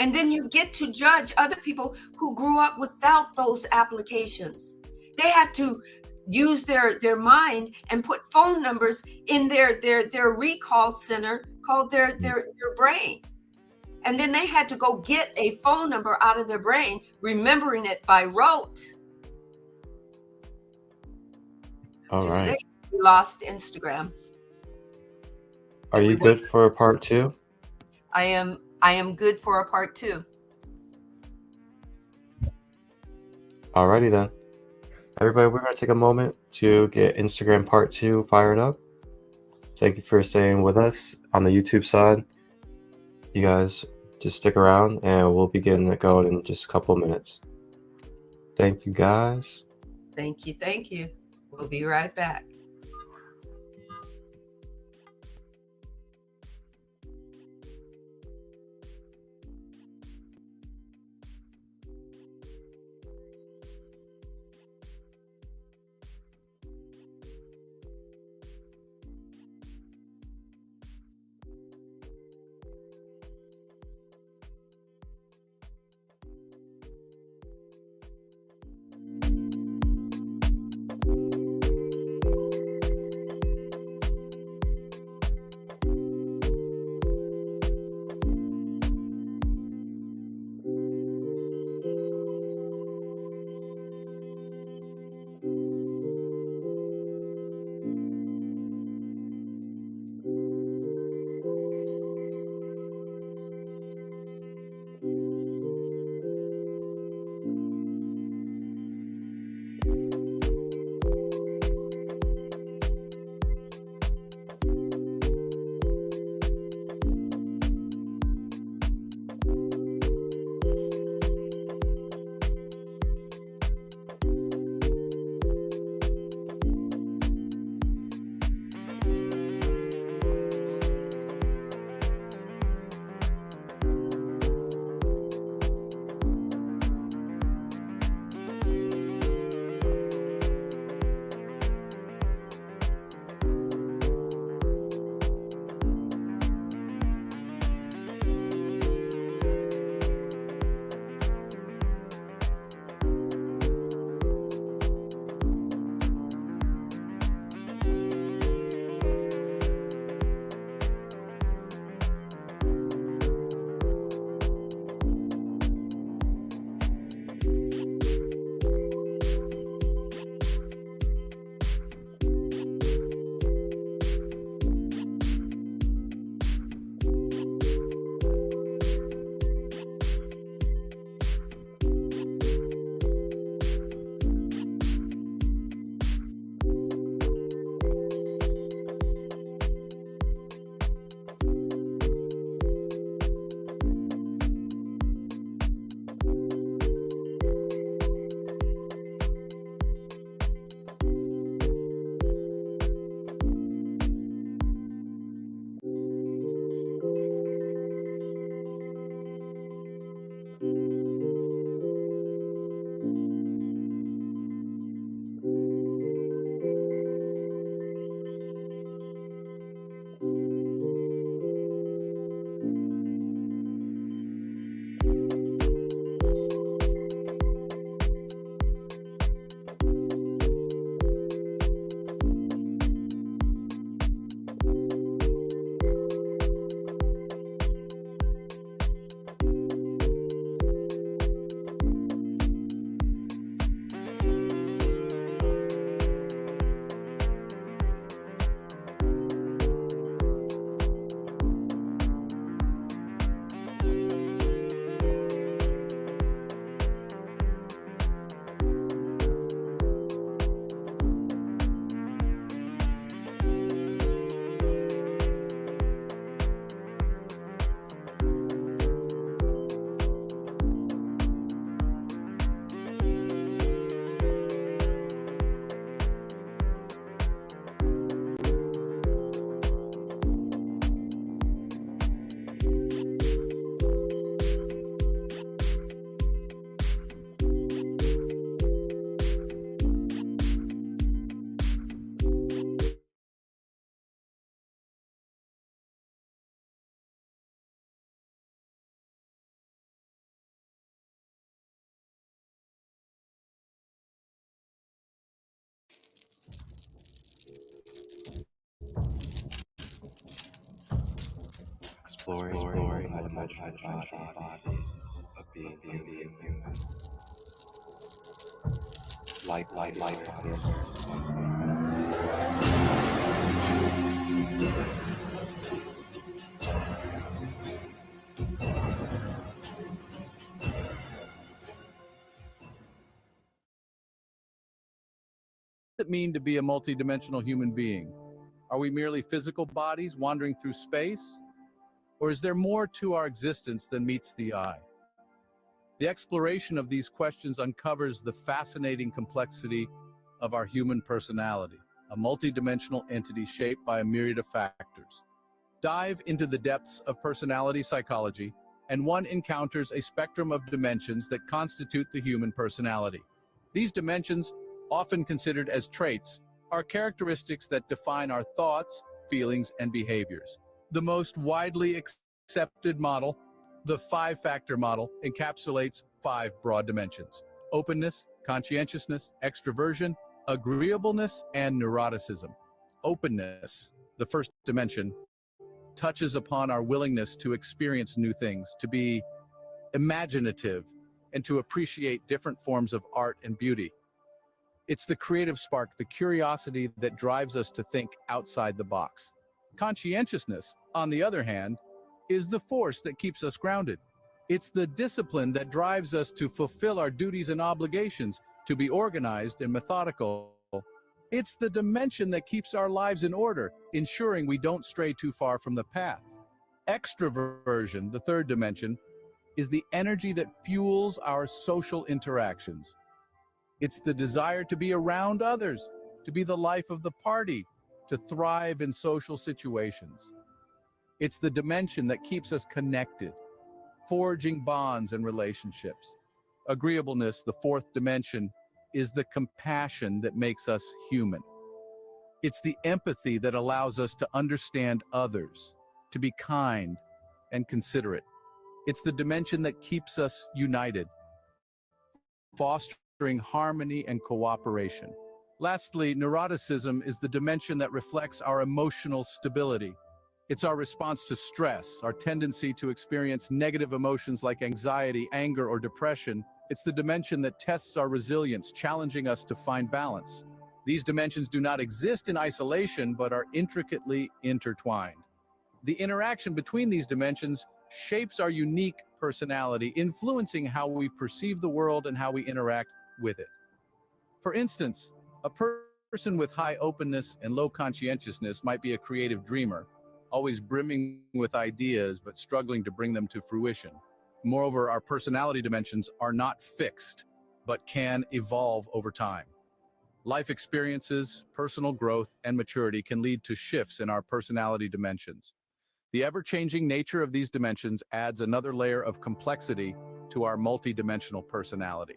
And then you get to judge other people who grew up without those applications. They had to use their mind and put phone numbers in their recall center called their brain. And then they had to go get a phone number out of their brain, remembering it by rote. All right. Say we lost Instagram. Are you good for a part 2? I am good for a part 2. Alrighty then. Everybody, we're going to take a moment to get Instagram part 2 fired up. Thank you for staying with us on the YouTube side. You guys just stick around and we'll be getting it going in just a couple of minutes. Thank you, guys. Thank you. Thank you. We'll be right back. exploring multidimensional bodies of being human. Like What does it mean to be a multidimensional human being? Are we merely physical bodies wandering through space? Or is there more to our existence than meets the eye? The exploration of these questions uncovers the fascinating complexity of our human personality, a multidimensional entity shaped by a myriad of factors. Dive into the depths of personality psychology, and one encounters a spectrum of dimensions that constitute the human personality. These dimensions, often considered as traits, are characteristics that define our thoughts, feelings, and behaviors. The most widely accepted model, the five-factor model, encapsulates 5 broad dimensions: openness, conscientiousness, extroversion, agreeableness, and neuroticism. Openness, the first dimension, touches upon our willingness to experience new things, to be imaginative, and to appreciate different forms of art and beauty. It's the creative spark, the curiosity that drives us to think outside the box. Conscientiousness, on the other hand, is the force that keeps us grounded. It's the discipline that drives us to fulfill our duties and obligations, to be organized and methodical. It's the dimension that keeps our lives in order, ensuring we don't stray too far from the path. Extroversion, the third dimension, is the energy that fuels our social interactions. It's the desire to be around others, to be the life of the party, to thrive in social situations. It's the dimension that keeps us connected, forging bonds and relationships. Agreeableness, the fourth dimension, is the compassion that makes us human. It's the empathy that allows us to understand others, to be kind and considerate. It's the dimension that keeps us united, fostering harmony and cooperation. Lastly, neuroticism is the dimension that reflects our emotional stability. It's our response to stress, our tendency to experience negative emotions like anxiety, anger, or depression. It's the dimension that tests our resilience, challenging us to find balance. These dimensions do not exist in isolation, but are intricately intertwined. The interaction between these dimensions shapes our unique personality, influencing how we perceive the world and how we interact with it. For instance, a person with high openness and low conscientiousness might be a creative dreamer, always brimming with ideas but struggling to bring them to fruition. Moreover, our personality dimensions are not fixed, but can evolve over time. Life experiences, personal growth, and maturity can lead to shifts in our personality dimensions. The ever-changing nature of these dimensions adds another layer of complexity to our multidimensional personality.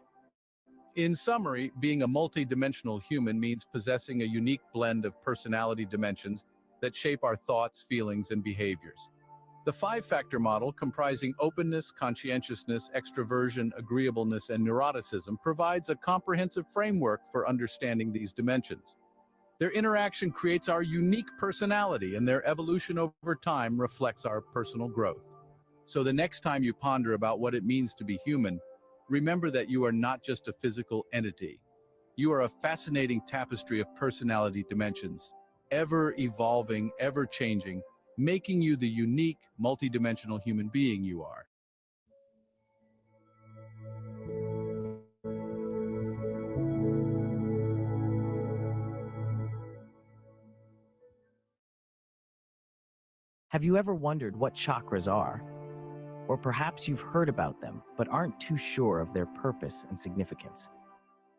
In summary, being a multidimensional human means possessing a unique blend of personality dimensions that shape our thoughts, feelings, and behaviors. The five-factor model, comprising openness, conscientiousness, extroversion, agreeableness, and neuroticism, provides a comprehensive framework for understanding these dimensions. Their interaction creates our unique personality, and their evolution over time reflects our personal growth. So the next time you ponder about what it means to be human, remember that you are not just a physical entity. You are a fascinating tapestry of personality dimensions, ever evolving, ever changing, making you the unique, multidimensional human being you are. Have you ever wondered what chakras are? Or perhaps you've heard about them, but aren't too sure of their purpose and significance.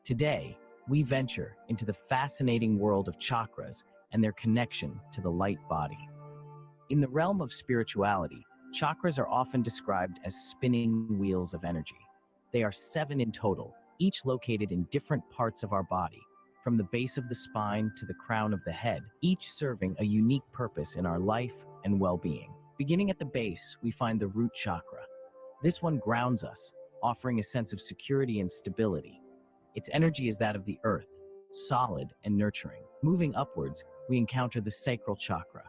Today, we venture into the fascinating world of chakras and their connection to the light body. In the realm of spirituality, chakras are often described as spinning wheels of energy. They are 7 in total, each located in different parts of our body, from the base of the spine to the crown of the head, each serving a unique purpose in our life and well-being. Beginning at the base, we find the root chakra. This one grounds us, offering a sense of security and stability. Its energy is that of the earth, solid and nurturing. Moving upwards, we encounter the sacral chakra.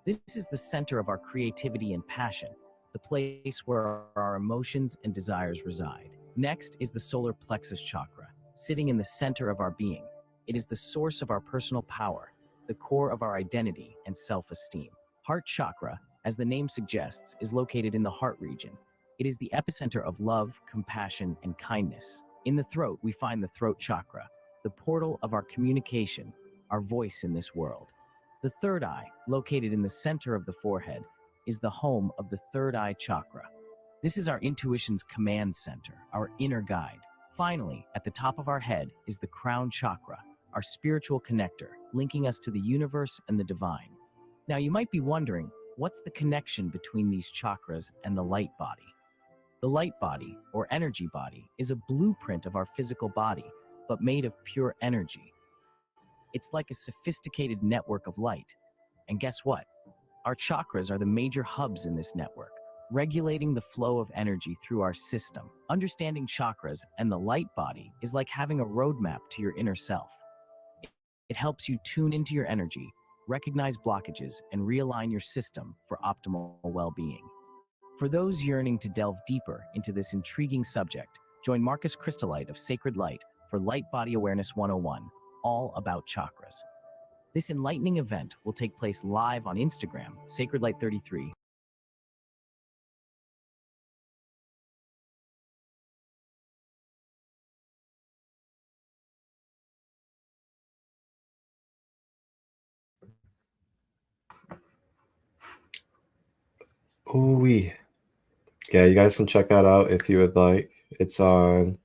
This is the center of our creativity and passion, the place where our emotions and desires reside. Next is the solar plexus chakra, sitting in the center of our being. It is the source of our personal power, the core of our identity and self-esteem. Heart chakra, as the name suggests, is located in the heart region. It is the epicenter of love, compassion, and kindness. In the throat, we find the throat chakra, the portal of our communication, our voice in this world. The third eye, located in the center of the forehead, is the home of the third eye chakra. This is our intuition's command center, our inner guide. Finally, at the top of our head is the crown chakra, our spiritual connector, linking us to the universe and the divine. Now, you might be wondering, what's the connection between these chakras and the light body? The light body, or energy body, is a blueprint of our physical body, but made of pure energy. It's like a sophisticated network of light. And guess what? Our chakras are the major hubs in this network, regulating the flow of energy through our system. Understanding chakras and the light body is like having a roadmap to your inner self. It helps you tune into your energy, recognize blockages, and realign your system for optimal well-being. For those yearning to delve deeper into this intriguing subject, join Marcus Christolight of Sacred Light for Light Body Awareness 101, all about chakras. This enlightening event will take place live on Instagram, Sacred Light 33. Ooh, yeah, you guys can check that out if you would like. It's on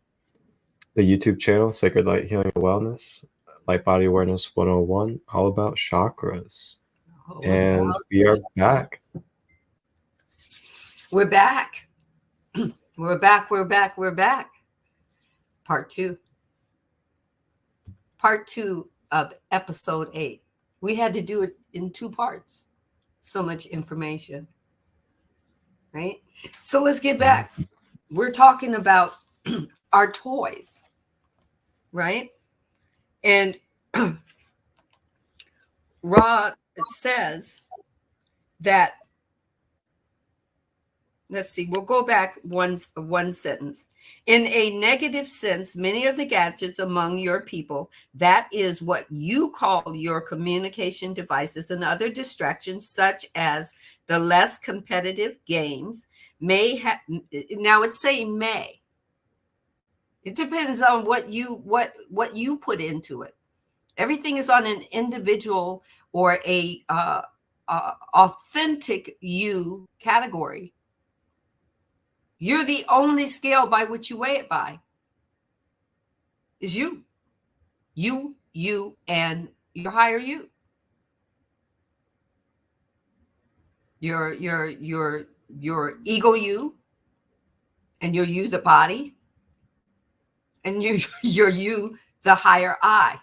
the YouTube channel, Sacred Light Healing and Wellness, Light Body Awareness 101, all about chakras. And we are back. We're back. We're back. We're back. We're back. Part 2. Part 2 of episode 8. We had to do it in 2 parts. So much information. Right? So let's get back. We're talking about our toys. Right? And Ra says that, let's see, we'll go back one sentence. In a negative sense, many of the gadgets among your people, that is what you call your communication devices and other distractions, such as the less competitive games, may have, now it's saying may. It depends on what you put into it. Everything is on an individual or a authentic you category. You're the only scale by which you weigh it by. Is you. You, and your higher you. Your ego you, and your you the body, and your you the higher I.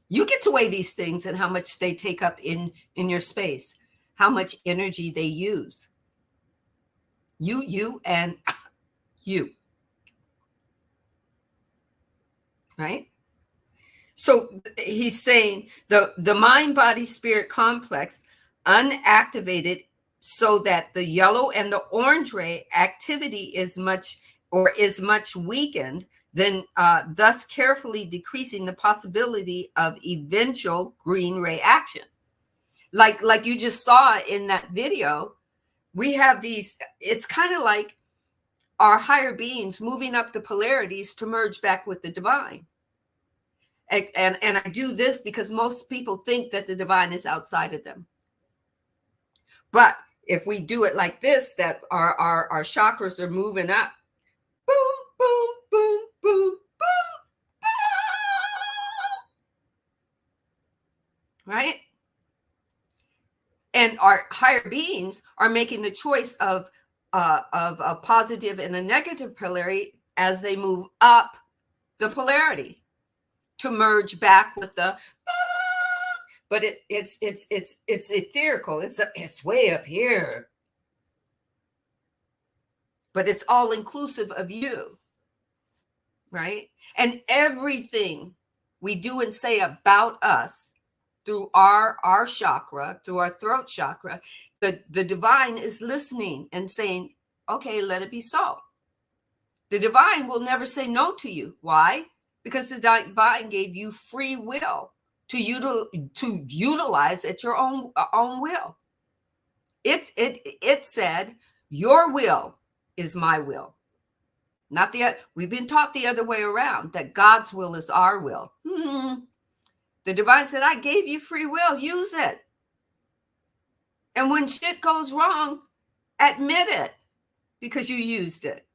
You get to weigh these things and how much they take up in your space, how much energy they use. You, and you. Right? So he's saying the mind, body, spirit complex unactivated so that the yellow and the orange ray activity is much weakened, then thus carefully decreasing the possibility of eventual green ray action. Like you just saw in that video, we have these, it's kind of like our higher beings moving up the polarities to merge back with the divine. And I do this because most people think that the divine is outside of them. But if we do it like this, that our chakras are moving up, boom, boom, boom, boom, boom, boom, right? And our higher beings are making the choice of a positive and a negative polarity as they move up the polarity to merge back with the, but it's etherical. It's way up here, but it's all inclusive of you, right? And everything we do and say about us through our chakra, through our throat chakra, the divine is listening and saying, okay, let it be so. The divine will never say no to you. Why? Because the divine gave you free will to utilize at your own will. It said, your will is my will. Not we've been taught the other way around, that God's will is our will. The divine said, I gave you free will, use it. And when shit goes wrong, admit it because you used it.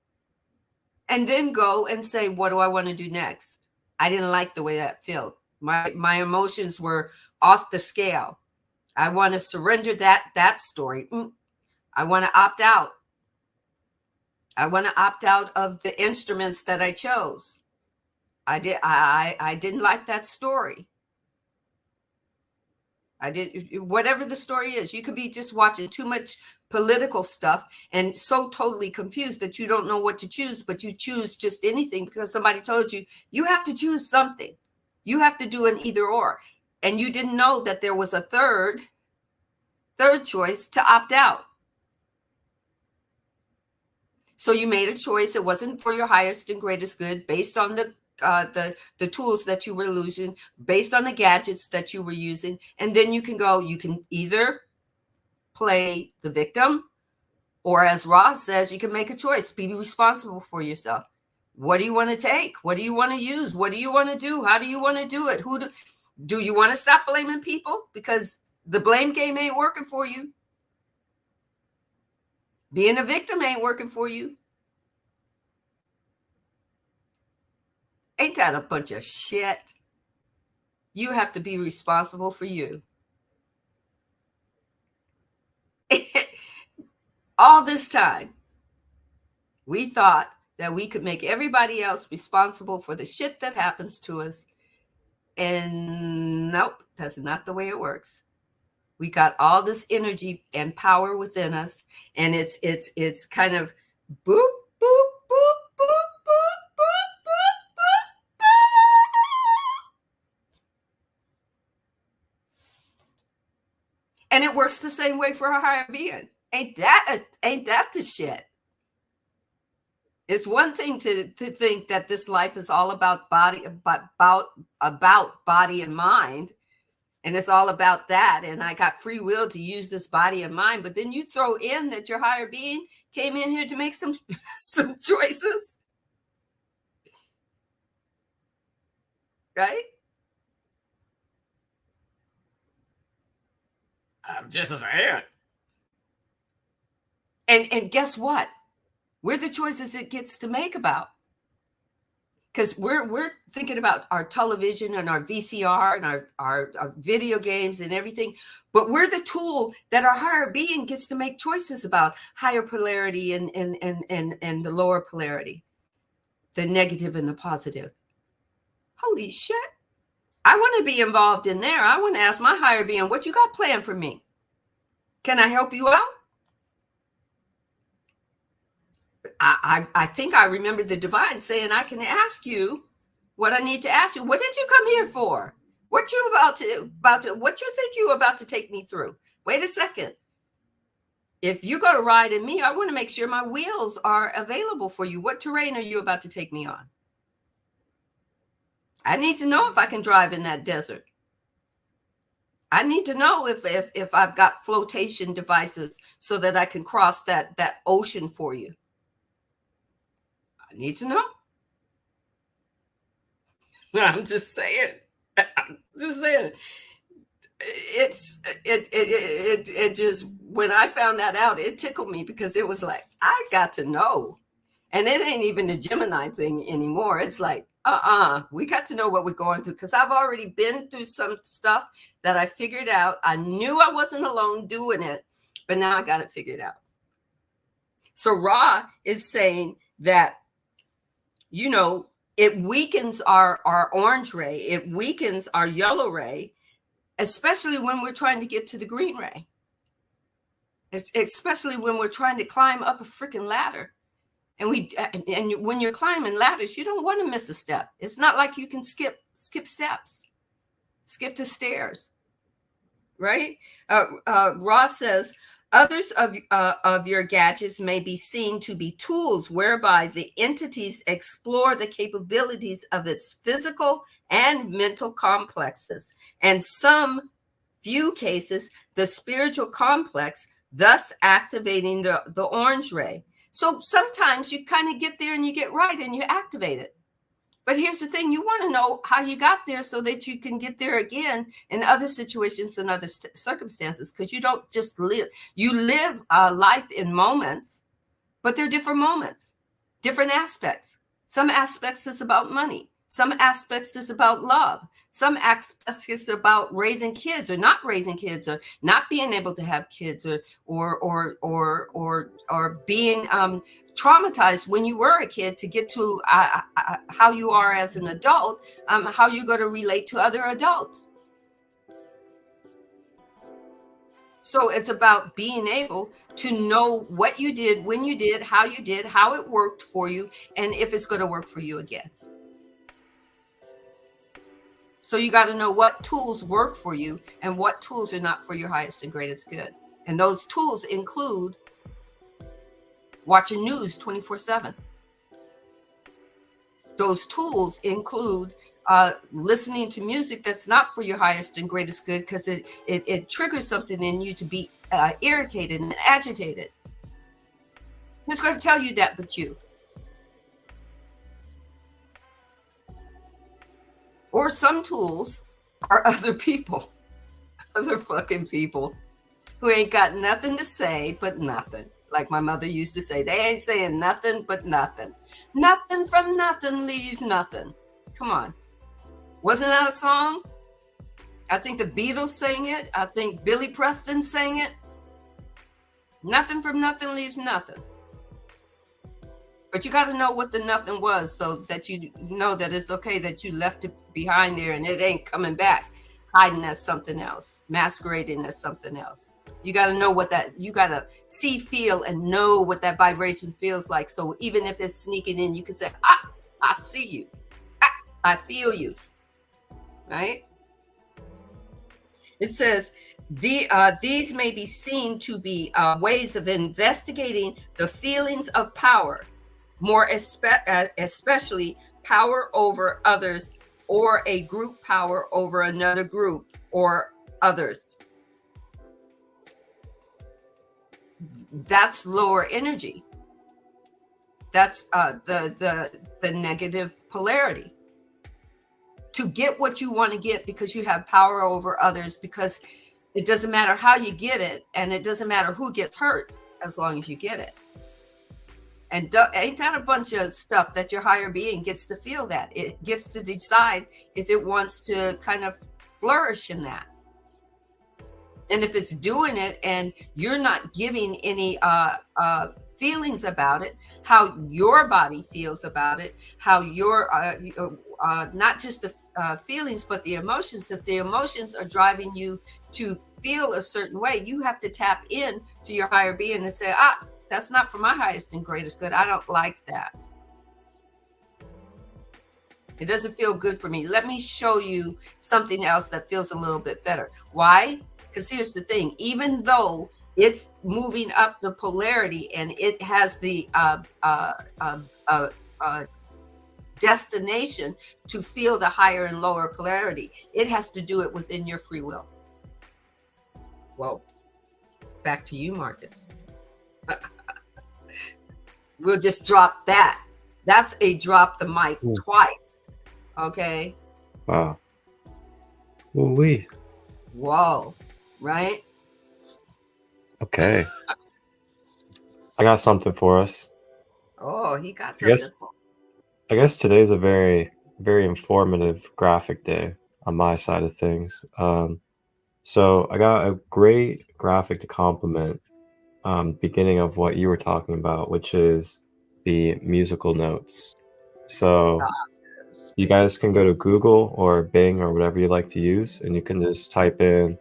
And then go and say, what do I want to do next? I didn't like the way that felt. My emotions were off the scale. I want to surrender that story. I want to opt out. I want to opt out of the instruments that I chose. I didn't like that story. Whatever the story is. You could be just watching too much political stuff and so totally confused that you don't know what to choose, but you choose just anything because somebody told you, you have to choose something. You have to do an either or. And you didn't know that there was a third choice to opt out. So you made a choice. It wasn't for your highest and greatest good, based on the tools that you were using, based on the gadgets that you were using. And then you can either play the victim, or as Ross says, you can make a choice. Be responsible for yourself. What do you want to take? What do you want to use? What do you want to do? How do you want to do it? Do you want to stop blaming people? Because the blame game ain't working for you. Being a victim ain't working for you. Ain't that a bunch of shit? You have to be responsible for you. All this time, we thought that we could make everybody else responsible for the shit that happens to us. And nope, that's not the way it works. We got all this energy and power within us, and it's kind of boop, boop, boop, boop, boop, boop, boop, boop, boop. And it works the same way for our higher being. Ain't that the shit? It's one thing to think that this life is all about body, about body and mind. And it's all about that. And I got free will to use this body and mind. But then you throw in that your higher being came in here to make some choices. Right? I'm just saying. And guess what? We're the choices it gets to make about. Because we're thinking about our television and our VCR and our video games and everything, but we're the tool that our higher being gets to make choices about higher polarity and the lower polarity, the negative and the positive. Holy shit. I want to be involved in there. I want to ask my higher being, what you got planned for me? Can I help you out? I think I remember the divine saying, I can ask you what I need to ask you. What did you come here for? What you what you think you about to take me through? Wait a second. If you're going to ride in me, I want to make sure my wheels are available for you. What terrain are you about to take me on? I need to know if I can drive in that desert. I need to know if I've got flotation devices so that I can cross that ocean for you. I need to know. I'm just saying. It just, when I found that out, it tickled me because it was like, I got to know. And it ain't even the Gemini thing anymore. It's like, we got to know what we're going through, because I've already been through some stuff that I figured out. I knew I wasn't alone doing it, but now I got it figured out. So Ra is saying that, it weakens our orange ray. It weakens our yellow ray, especially when we're trying to get to the green ray. Especially when we're trying to climb up a freaking ladder. And when you're climbing ladders, you don't want to miss a step. It's not like you can skip steps, skip the stairs. right? Ross says, others of your gadgets may be seen to be tools whereby the entities explore the capabilities of its physical and mental complexes, and some few cases, the spiritual complex, thus activating the orange ray. So sometimes you kind of get there and you get right and you activate it. But here's the thing, you want to know how you got there so that you can get there again in other situations and other circumstances, because you don't just live. You live life in moments, but they're different moments, different aspects. Some aspects is about money. Some aspects is about love. Some aspects is about raising kids or not raising kids, or not being able to have kids, or being traumatized when you were a kid to get to how you are as an adult, how you're going to relate to other adults. So it's about being able to know what you did, when you did, how it worked for you, and if it's going to work for you again. So you got to know what tools work for you and what tools are not for your highest and greatest good. And those tools include watching news 24/7. Those tools include listening to music that's not for your highest and greatest good, because it triggers something in you to be irritated and agitated. Who's going to tell you that but you? Or some tools are other people, other fucking people who ain't got nothing to say but nothing. Like my mother used to say, they ain't saying nothing but nothing. Nothing from nothing leaves nothing. Come on. Wasn't that a song? I think the Beatles sang it. I think Billy Preston sang it. Nothing from nothing leaves nothing. But you got to know what the nothing was, so that you know that it's okay that you left it behind there and it ain't coming back, hiding as something else, masquerading as something else. You got to know what that, you got to see, feel, and know what that vibration feels like. So even if it's sneaking in, you can say, I see you. I feel you. Right? It says, these may be seen to be ways of investigating the feelings of power, more especially power over others, or a group power over another group or others. That's lower energy. That's the negative polarity. To get what you want to get because you have power over others, because it doesn't matter how you get it, and it doesn't matter who gets hurt as long as you get it. And ain't that a bunch of stuff that your higher being gets to feel, that it gets to decide if it wants to kind of flourish in that. And if it's doing it and you're not giving any feelings about it, how your body feels about it, how your not just the feelings, but the emotions. If the emotions are driving you to feel a certain way, you have to tap in to your higher being and say, that's not for my highest and greatest good. I don't like that. It doesn't feel good for me. Let me show you something else that feels a little bit better. Why? Because here's the thing, even though it's moving up the polarity and it has the destination to feel the higher and lower polarity, it has to do it within your free will. Well, back to you, Marcus. We'll just drop that. That's a drop the mic twice. Okay. Wow. Ooh-wee. Whoa. Right? Okay. I got something for us. Oh, he got something. I guess today's a very, very informative graphic day on my side of things. So I got a great graphic to complement beginning of what you were talking about, which is the musical notes. So you guys can go to Google or Bing or whatever you like to use, and you can just type in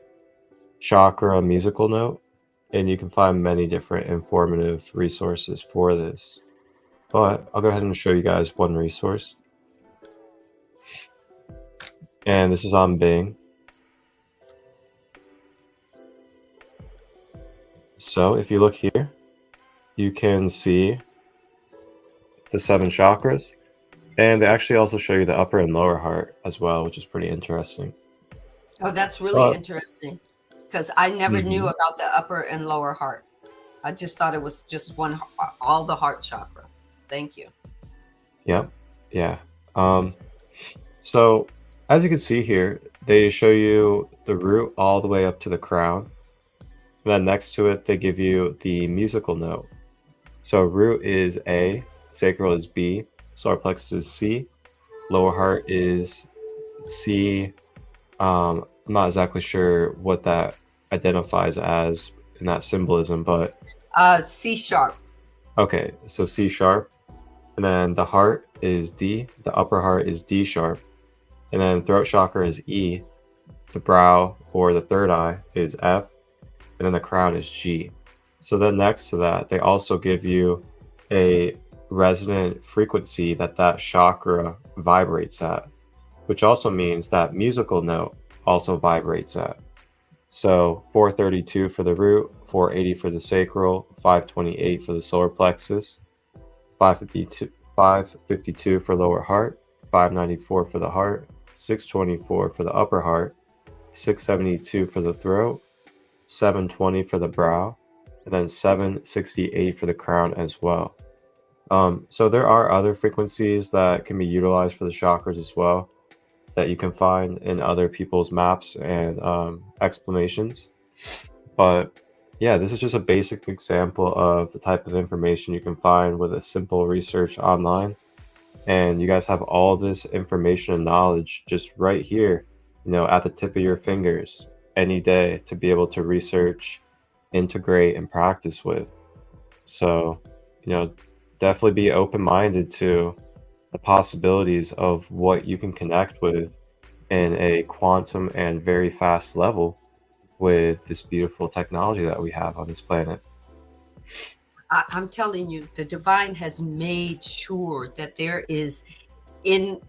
chakra musical note, and you can find many different informative resources for this. But I'll go ahead and show you guys one resource. And this is on Bing. So if you look here, you can see the 7 chakras, and they actually also show you the upper and lower heart as well, which is pretty interesting. Oh, that's really interesting, because I never knew about the upper and lower heart. I just thought it was just one, all the heart chakra. Thank you. Yep. Yeah. So as you can see here, they show you the root all the way up to the crown. And then next to it, they give you the musical note. So root is A, sacral is B, solar plexus is C, lower heart is C. I'm not exactly sure what that identifies as in that symbolism, but C sharp. okay, so C sharp. And then the heart is D, the upper heart is D sharp. And then throat chakra is E, the brow or the third eye is F, and then the crown is G. So then next to that, they also give you a resonant frequency that chakra vibrates at, which also means that musical note also vibrates at. So 432 for the root, 480 for the sacral, 528 for the solar plexus, 552 for lower heart, 594 for the heart, 624 for the upper heart, 672 for the throat, 720 for the brow, and then 768 for the crown as well. So there are other frequencies that can be utilized for the chakras as well that you can find in other people's maps and explanations. But yeah, this is just a basic example of the type of information you can find with a simple research online. And you guys have all this information and knowledge just right here, at the tip of your fingers any day to be able to research, integrate, and practice with. So, definitely be open-minded to the possibilities of what you can connect with in a quantum and very fast level with this beautiful technology that we have on this planet. I'm telling you, the divine has made sure that there is in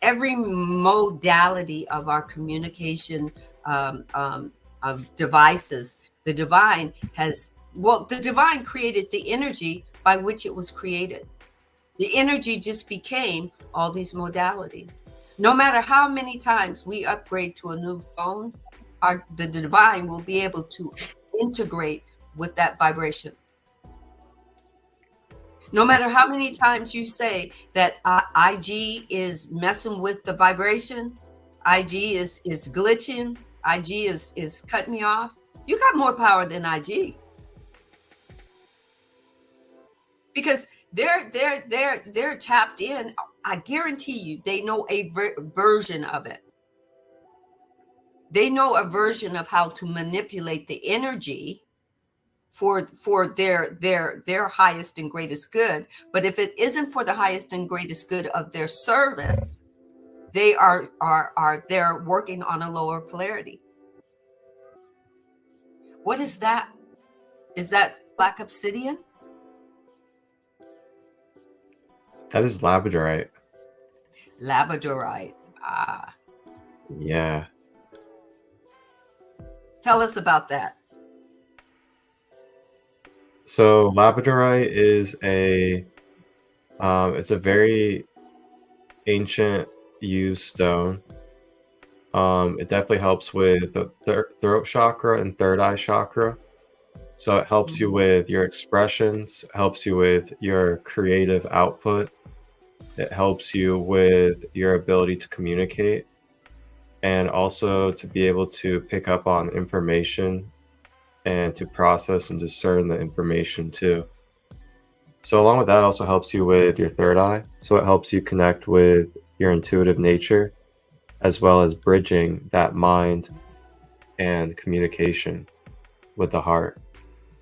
every modality of our communication of devices, the divine created the energy by which it was created. The energy just became all these modalities. No matter how many times we upgrade to a new phone, the divine will be able to integrate with that vibration. No matter how many times you say that IG is messing with the vibration, IG is glitching, IG is cutting me off, you got more power than IG. Because they're tapped in. I guarantee you, they know a version of it. They know a version of how to manipulate the energy for their highest and greatest good. But if it isn't for the highest and greatest good of their service, they're working on a lower polarity. What is that? Is that black obsidian? That is labradorite. Labradorite. Ah. Yeah. Tell us about that. So labradorite is it's a very ancient used stone. It definitely helps with the throat chakra and third eye chakra. So it helps you with your expressions, helps you with your creative output. It helps you with your ability to communicate and also to be able to pick up on information and to process and discern the information too. So along with that, also helps you with your third eye. So it helps you connect with your intuitive nature, as well as bridging that mind and communication with the heart.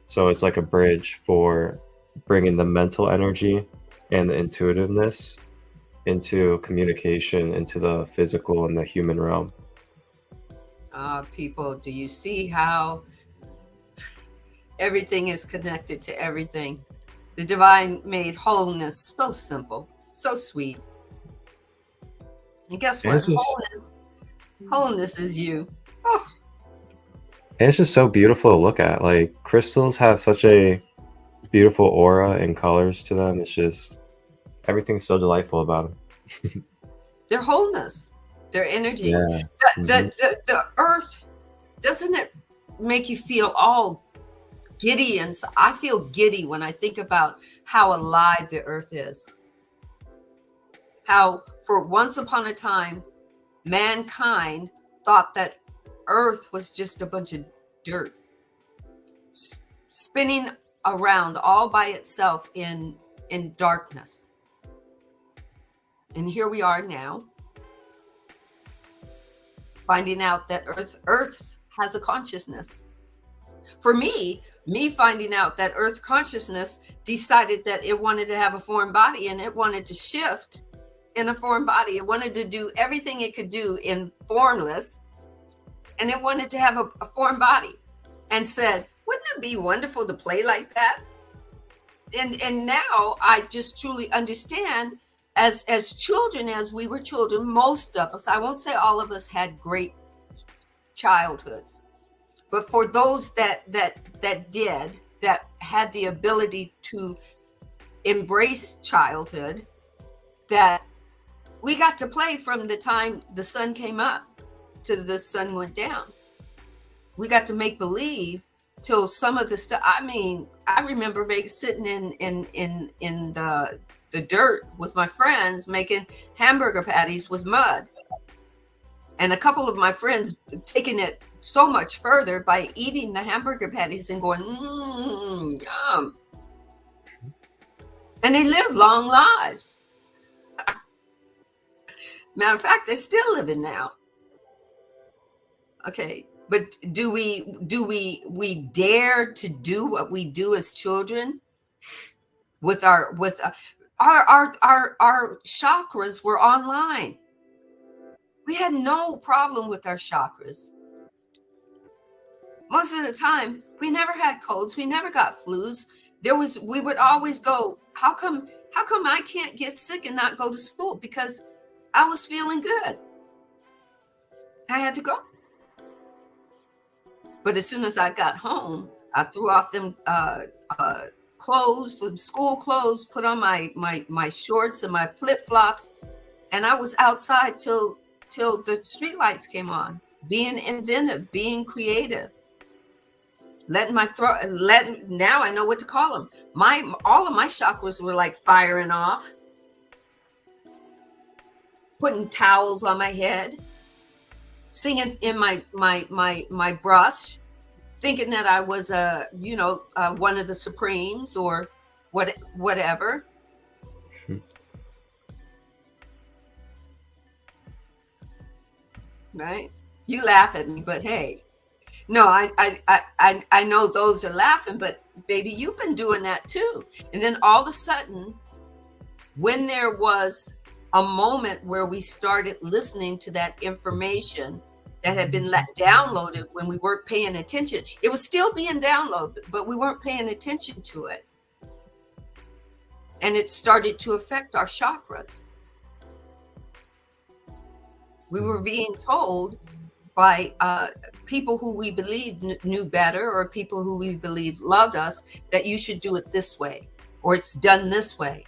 So it's like a bridge for bringing the mental energy and the intuitiveness into communication, into the physical and the human realm. People, do you see how everything is connected to everything? The divine made wholeness so simple, so sweet. And guess what? Wholeness is you. Oh. And it's just so beautiful to look at. Like crystals have such a beautiful aura and colors to them. It's just everything's so delightful about them. Their wholeness, their energy. Yeah. The earth, doesn't it make you feel all giddy? And so I feel giddy when I think about how alive the earth is. How for once upon a time, mankind thought that earth was just a bunch of dirt spinning around all by itself in darkness. And here we are now, finding out that earth has a consciousness. For me finding out that earth consciousness decided that it wanted to have a foreign body, and it wanted to shift in a foreign body. It wanted to do everything it could do in formless, and it wanted to have a foreign body, and said, wouldn't it be wonderful to play like that? And now I just truly understand, as children, as we were children, most of us, I won't say all of us, had great childhoods, but for those that had the ability to embrace childhood, that we got to play from the time the sun came up to the sun went down. We got to make believe till some of the stuff. I mean, I remember sitting in the dirt with my friends making hamburger patties with mud, and a couple of my friends taking it so much further by eating the hamburger patties and going, yum. And they lived long lives. Matter of fact, they're still living now. Okay, but do we dare to do what we do as children with our chakras were online. We had no problem with our chakras. Most of the time, we never had colds. We never got flus. We would always go, how come I can't get sick and not go to school? Because I was feeling good. I had to go. But as soon as I got home, I threw off them clothes, school clothes, put on my shorts and my flip-flops, and I was outside till the streetlights came on, being inventive, being creative. Now I know what to call them. All of my chakras were like firing off. Putting towels on my head, singing in my brush, thinking that I was one of the Supremes or whatever. Right? You laugh at me, but hey. No, I know those are laughing, but baby, you've been doing that too. And then all of a sudden, when there was a moment where we started listening to that information that had been downloaded when we weren't paying attention, it was still being downloaded, but we weren't paying attention to it. And it started to affect our chakras. We were being told by people who we believed knew better, or people who we believed loved us, that you should do it this way, or it's done this way,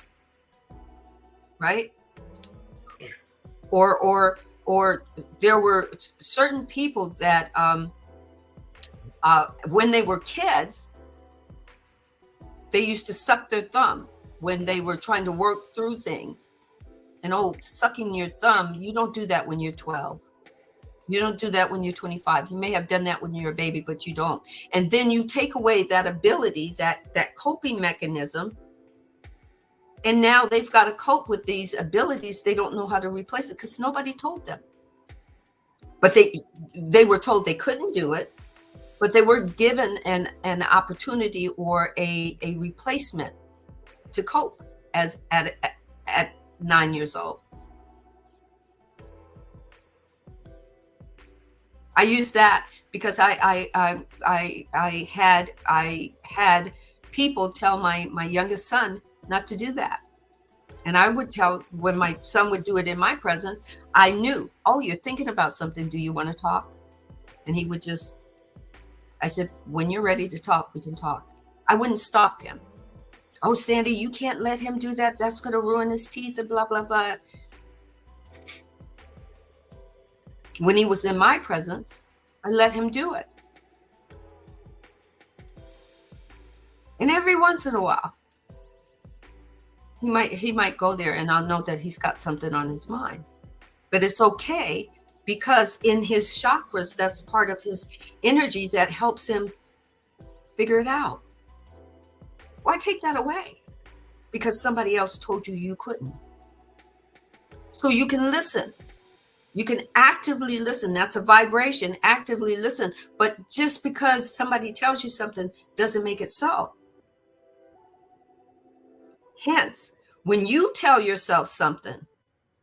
right? Or there were certain people that when they were kids, they used to suck their thumb when they were trying to work through things. And sucking your thumb, you don't do that when you're 12. You don't do that when you're 25. You may have done that when you're a baby, but you don't. And then you take away that ability, that coping mechanism. And now they've got to cope with these abilities. They don't know how to replace it because nobody told them. But they were told they couldn't do it, but they were given an opportunity or a replacement to cope as at 9 years old. I use that because I had people tell my youngest son not to do that. And I would tell, when my son would do it in my presence, I knew, you're thinking about something. Do you want to talk? And he would just I said, when you're ready to talk, we can talk. I wouldn't stop him. Oh, Sandee, you can't let him do that. That's going to ruin his teeth and blah, blah, blah. When he was in my presence, I let him do it. And every once in a while, he might go there and I'll know that he's got something on his mind. But it's okay, because in his chakras, that's part of his energy that helps him figure it out. Why take that away? Because somebody else told you you couldn't. So you can listen. You can actively listen. That's a vibration, actively listen. But just because somebody tells you something doesn't make it so. Hence, when you tell yourself something,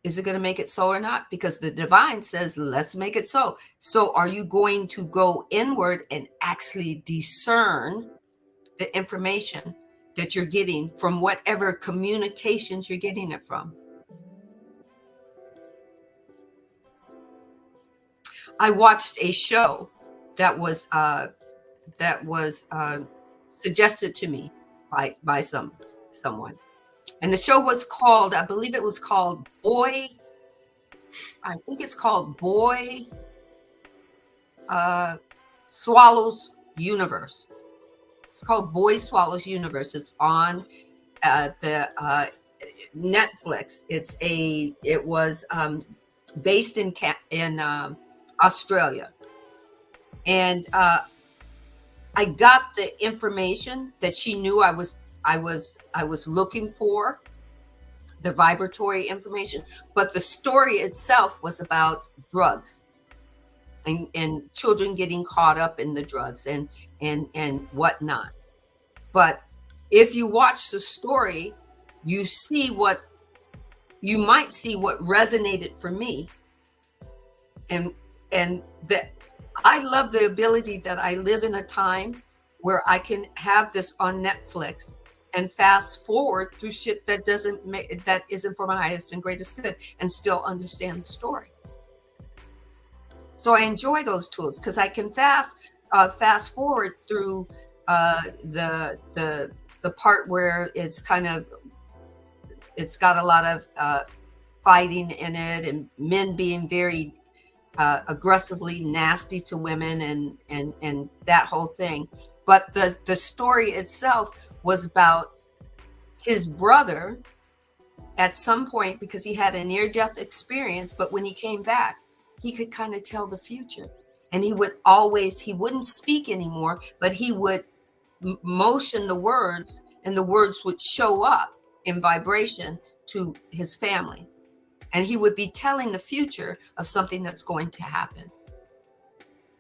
is it going to make it so or not? Because the divine says, let's make it so. So are you going to go inward and actually discern the information that you're getting from whatever communications you're getting it from? I watched a show that was suggested to me by someone. And the show was called, I believe it was called Boy Swallows Universe. It's called Boy Swallows Universe. It's on the Netflix. It was based in Australia, and I got the information that she knew I was looking for, the vibratory information, but the story itself was about drugs and children getting caught up in the drugs and whatnot. But if you watch the story, you might see what resonated for me, and that I love the ability that I live in a time where I can have this on Netflix and fast forward through shit that isn't for my highest and greatest good, and still understand the story. So I enjoy those tools because I can fast forward through the part where it's got a lot of fighting in it, and men being very aggressively nasty to women and that whole thing. But the story itself was about his brother at some point, because he had a near-death experience, but when he came back, he could kind of tell the future. And he wouldn't speak anymore, but he would motion the words, and the words would show up in vibration to his family. And he would be telling the future of something that's going to happen.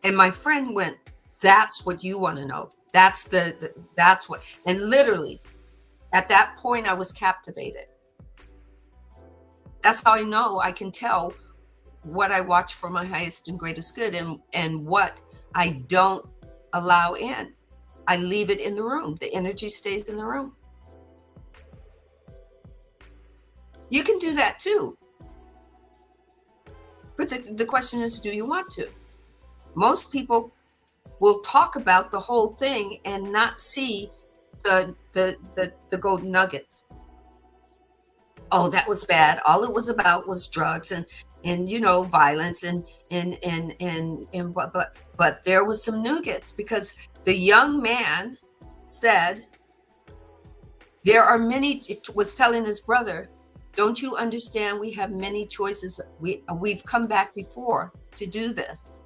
And my friend went, that's what you want to know. That's what, and literally at that point I was captivated. That's how I know I can tell what I watch for my highest and greatest good, and what I don't allow in. I leave it in the room. The energy stays in the room. You can do that too. But the question is, do you want to? Most people will talk about the whole thing and not see the golden nuggets. Oh, that was bad. All it was about was drugs and violence but there was some nuggets, because the young man said was telling his brother, don't you understand, we have many choices. We've come back before to do this.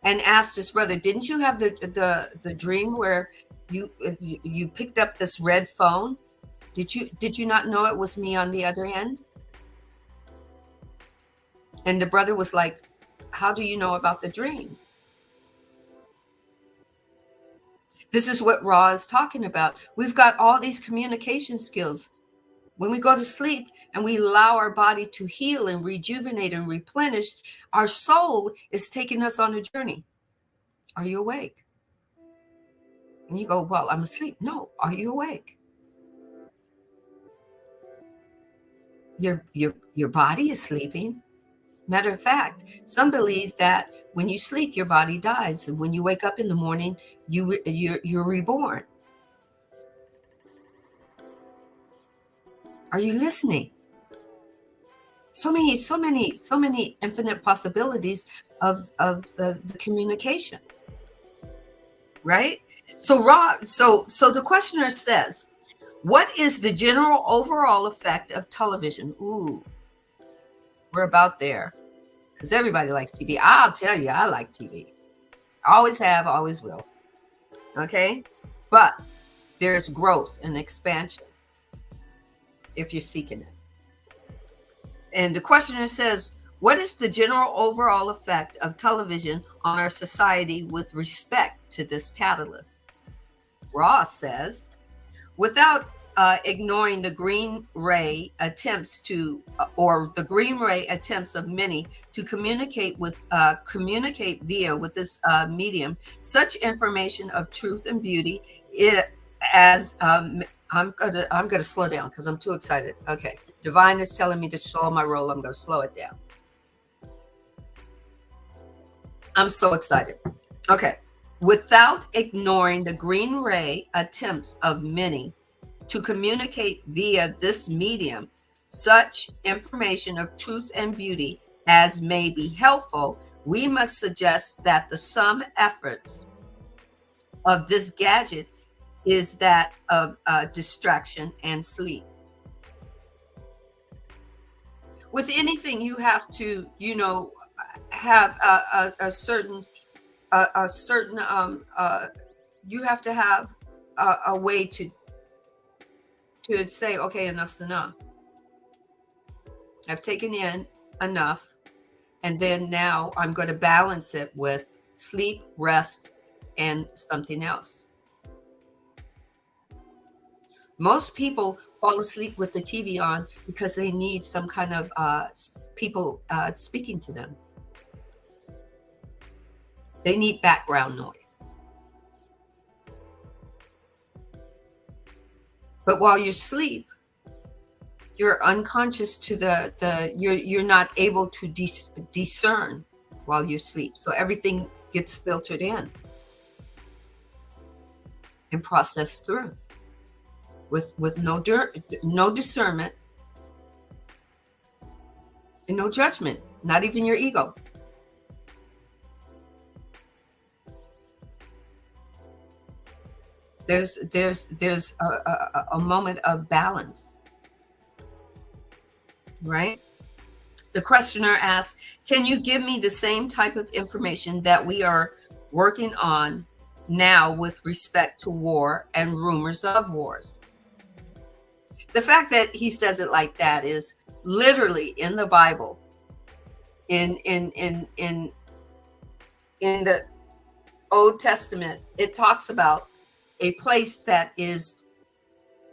And asked his brother, didn't you have the dream where you picked up this red phone? Did you not know it was me on the other end? And the brother was like, how do you know about the dream? This is what Ra is talking about. We've got all these communication skills. When we go to sleep and we allow our body to heal and rejuvenate and replenish, our soul is taking us on a journey. Are you awake? And you go, well, I'm asleep. No, are you awake? Your body is sleeping, Matter of fact, some believe that when you sleep, your body dies, and when you wake up in the morning, you're reborn. Are you listening? So many infinite possibilities of the communication, right? So the questioner says, what is the general overall effect of television? Ooh, we're about there, because everybody likes TV. I'll tell you, I like TV. Always have, always will. Okay, but there's growth and expansion if you're seeking it. And the questioner says, what is the general overall effect of television on our society with respect to this catalyst? Ross says, without ignoring the green ray attempts of many to communicate via this medium, such information of truth and beauty, I'm gonna slow down because I'm too excited. Okay. Divine is telling me to slow my roll. I'm going to slow it down. I'm so excited. Okay. Without ignoring the green ray attempts of many to communicate via this medium such information of truth and beauty as may be helpful, we must suggest that the sum efforts of this gadget is that of distraction and sleep. With anything, you have to, have a certain, you have to have a way to say, okay, enough's enough. I've taken in enough, and then now I'm going to balance it with sleep, rest, and something else. Most people fall asleep with the TV on because they need some kind of people speaking to them. They need background noise. But while you sleep, you're unconscious to you're not able to discern while you sleep. So everything gets filtered in and processed through. With no discernment and no judgment, not even your ego. There's a moment of balance, right? The questioner asks, can you give me the same type of information that we are working on now with respect to war and rumors of wars? The fact that he says it like that is literally in the Bible, in the Old Testament, it talks about a place that is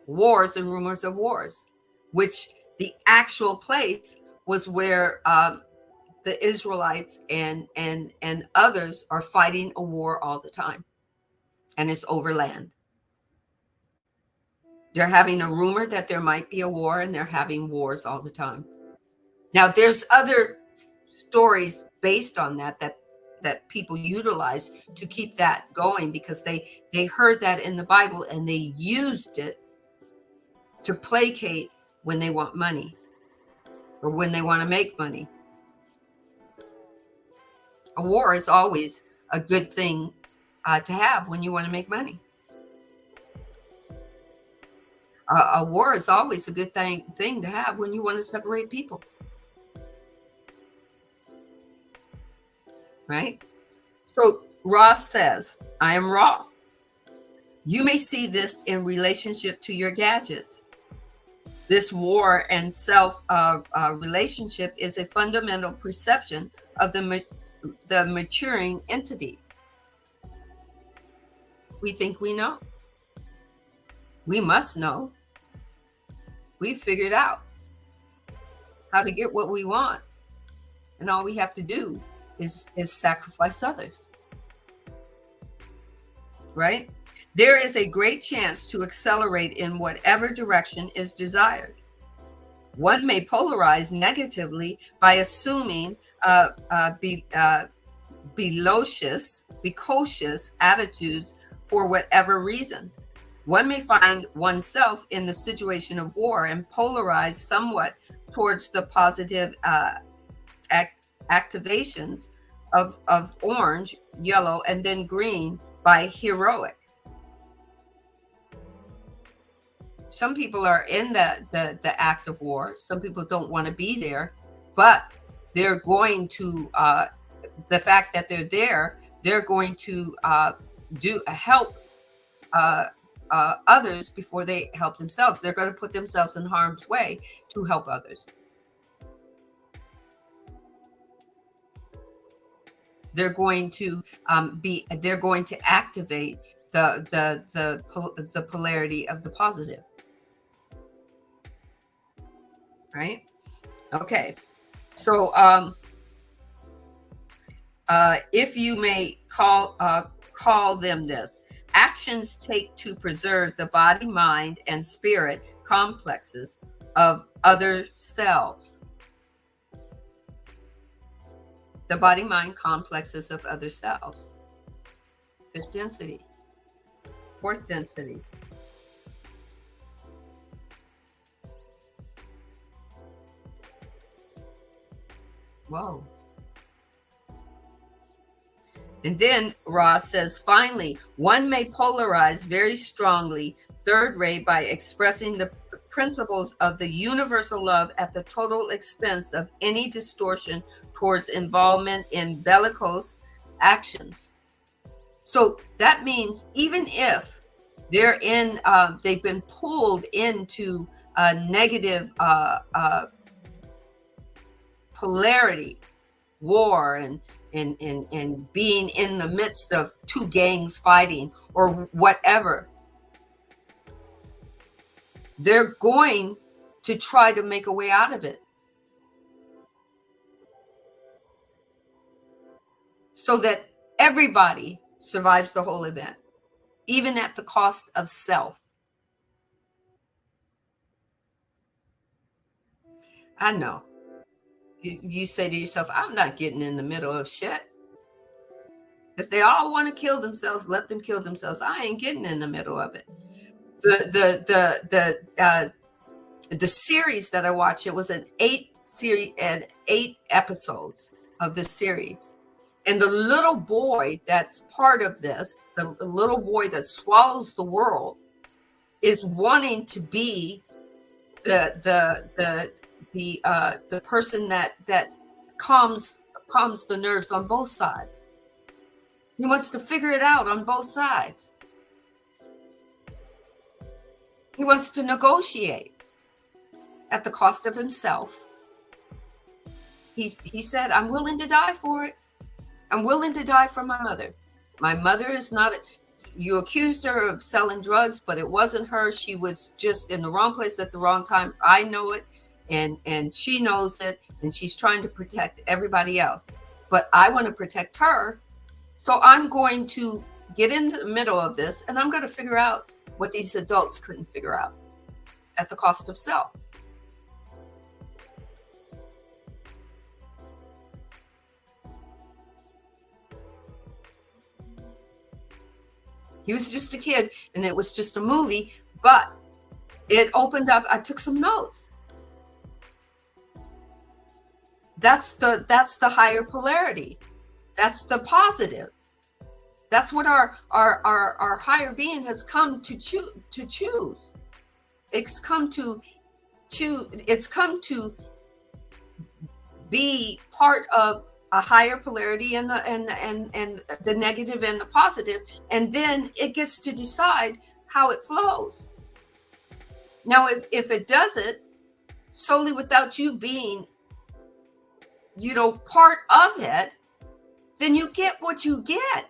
wars and rumors of wars, which the actual place was where the Israelites and others are fighting a war all the time, and it's over land. They're having a rumor that there might be a war, and they're having wars all the time. Now, there's other stories based on that people utilize to keep that going, because they heard that in the Bible and they used it to placate when they want money or when they want to make money. A war is always a good thing to have when you want to make money. A war is always a good thing to have when you want to separate people. Right? So Ross says, I am Ra. You may see this in relationship to your gadgets. This war and self relationship is a fundamental perception of the maturing entity. We think we know. We must know. We figured out how to get what we want, and all we have to do is sacrifice others. Right? There is a great chance to accelerate in whatever direction is desired. One may polarize negatively by assuming precocious attitudes for whatever reason. One may find oneself in the situation of war and polarize somewhat towards the positive activations of orange, yellow, and then green by heroic. Some people are in the act of war. Some people don't want to be there, but they're going to, the fact that they're there, they're going to help others before they help themselves. They're going to put themselves in harm's way to help others. They're going to they're going to activate the polarity of the positive. Right? Okay. So if you may call them this, actions take to preserve the body, mind, and spirit complexes of other selves. The body, mind complexes of other selves. Fifth density. Fourth density. Whoa. And then Ross says, finally, one may polarize very strongly, third ray, by expressing the principles of the universal love at the total expense of any distortion towards involvement in bellicose actions. So that means even if they're in, they've been pulled into a negative polarity, war, and being in the midst of two gangs fighting or whatever, they're going to try to make a way out of it so that everybody survives the whole event, even at the cost of self. I know. You say to yourself, I'm not getting in the middle of shit. If they all want to kill themselves, let them kill themselves. I ain't getting in the middle of it. The series that I watched, it was an 8 episodes of the series. And the little boy that's part of this, the little boy that swallows the world, is wanting to be the person that calms the nerves on both sides. He wants to figure it out on both sides. He wants to negotiate at the cost of himself. He said, I'm willing to die for it. I'm willing to die for my mother. My mother is not, you accused her of selling drugs, but it wasn't her. She was just in the wrong place at the wrong time. I know it. And she knows it, and she's trying to protect everybody else. But I want to protect her. So I'm going to get in the middle of this, and I'm going to figure out what these adults couldn't figure out at the cost of self. He was just a kid, and it was just a movie, but it opened up. I took some notes. That's the higher polarity. That's the positive. That's what our higher being has come to choose. It's come to be part of a higher polarity and the negative and the positive, and then it gets to decide how it flows. Now, if it does it solely without you being, part of it, then you get what you get.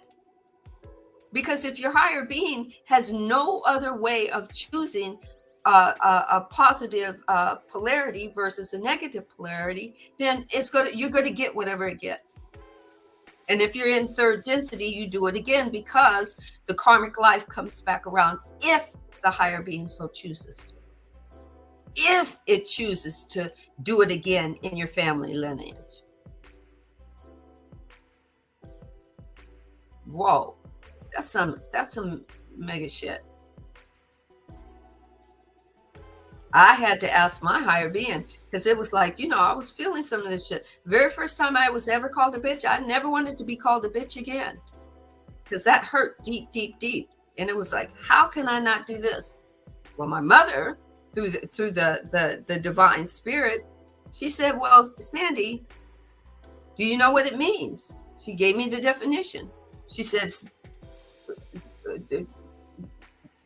Because if your higher being has no other way of choosing a positive polarity versus a negative polarity, then you're going to get whatever it gets. And if you're in third density, you do it again because the karmic life comes back around if the higher being so chooses to. if it chooses to do it again in your family lineage. Whoa, that's some mega shit. I had to ask my higher being, because it was like, I was feeling some of this shit. Very first time I was ever called a bitch, I never wanted to be called a bitch again, because that hurt deep, deep, deep. And it was like, how can I not do this? Well, my mother, through the divine spirit, she said, well, Sandee, do you know what it means? She gave me the definition. She says,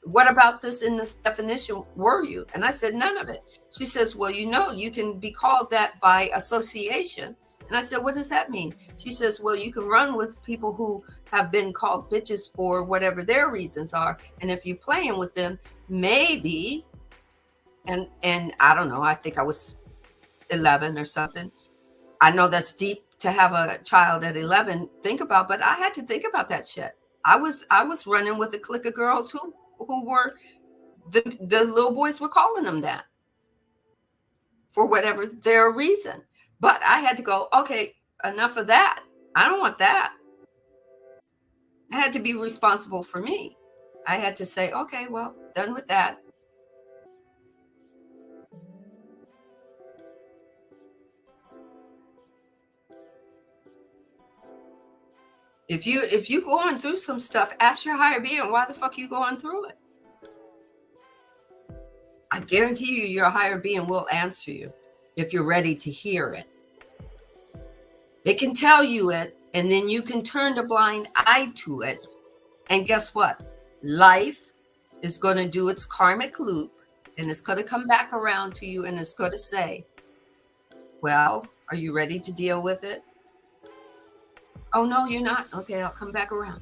what about this in this definition were you? And I said, none of it. She says, well, you can be called that by association. And I said, what does that mean? She says, well, you can run with people who have been called bitches for whatever their reasons are. And if you're playing with them, maybe, and I don't know, I think I was 11 or something. I know that's deep to have a child at 11 think about, but I had to think about that shit. I was running with a clique of girls who were the little boys were calling them that for whatever their reason. But I had to go, okay, enough of that. I don't want that. I had to be responsible for me. I had to say, okay, well, done with that. If you going through some stuff, ask your higher being, why the fuck you going through it? I guarantee you your higher being will answer you if you're ready to hear it. It can tell you it, and then you can turn the blind eye to it. And guess what? Life is going to do its karmic loop, and it's going to come back around to you, and it's going to say, well, are you ready to deal with it? Oh, no, you're not. Okay, I'll come back around.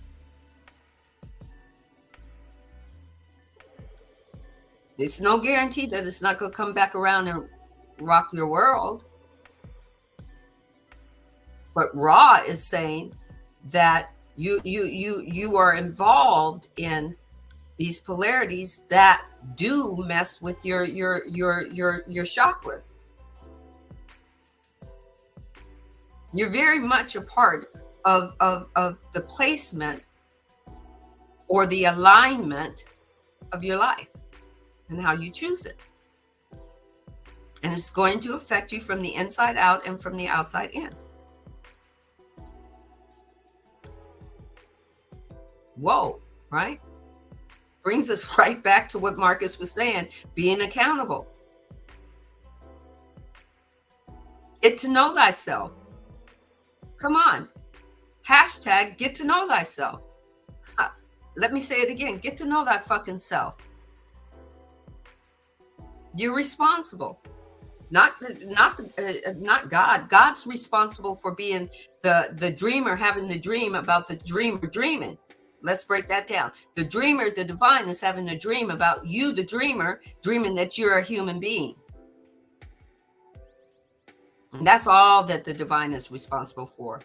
It's no guarantee that it's not going to come back around and rock your world. But Ra is saying that you are involved in these polarities that do mess with your chakras. You're very much a part of the placement or the alignment of your life and how you choose it. And it's going to affect you from the inside out and from the outside in. Whoa, right? Brings us right back to what Marcus was saying, being accountable. Get to know thyself. Come on. Hashtag get to know thyself. Let me say it again. Get to know thy fucking self. You're responsible. Not God. God's responsible for being the dreamer, having the dream about the dreamer dreaming. Let's break that down. The dreamer, the divine, is having a dream about you, the dreamer, dreaming that you're a human being. And that's all that the divine is responsible for.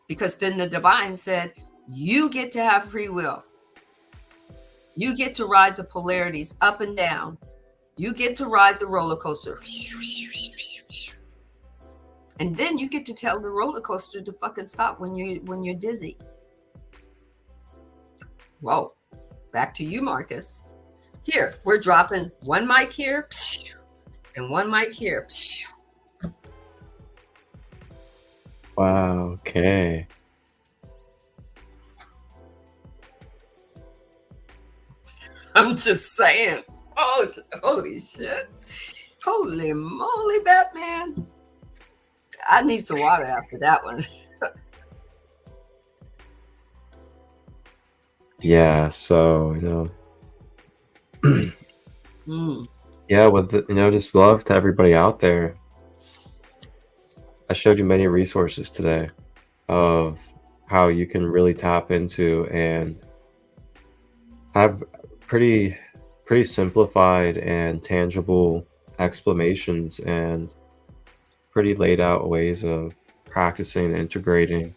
Because then the divine said, you get to have free will. You get to ride the polarities up and down. You get to ride the roller coaster. And then you get to tell the roller coaster to fucking stop when you're dizzy. Whoa. Back to you, Marcus. Here, we're dropping one mic here and one mic here. Wow, okay. I'm just saying. Oh, holy shit. Holy moly, Batman. I need some water after that one. Yeah, so, yeah, with just love to everybody out there. I showed you many resources today of how you can really tap into and have pretty simplified and tangible explanations and pretty laid out ways of practicing and integrating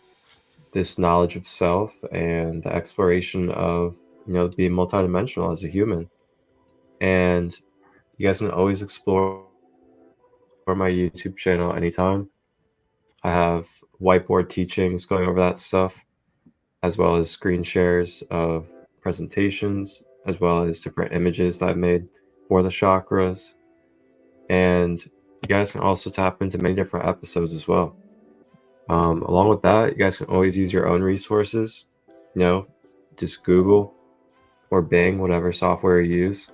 this knowledge of self and the exploration of being multidimensional as a human. And You guys can always explore my YouTube channel anytime. I have whiteboard teachings going over that stuff, as well as screen shares of presentations, as well as different images that I've made for the chakras. And you guys can also tap into many different episodes as well. Along with that, you guys can always use your own resources. Just Google or Bing, whatever software you use.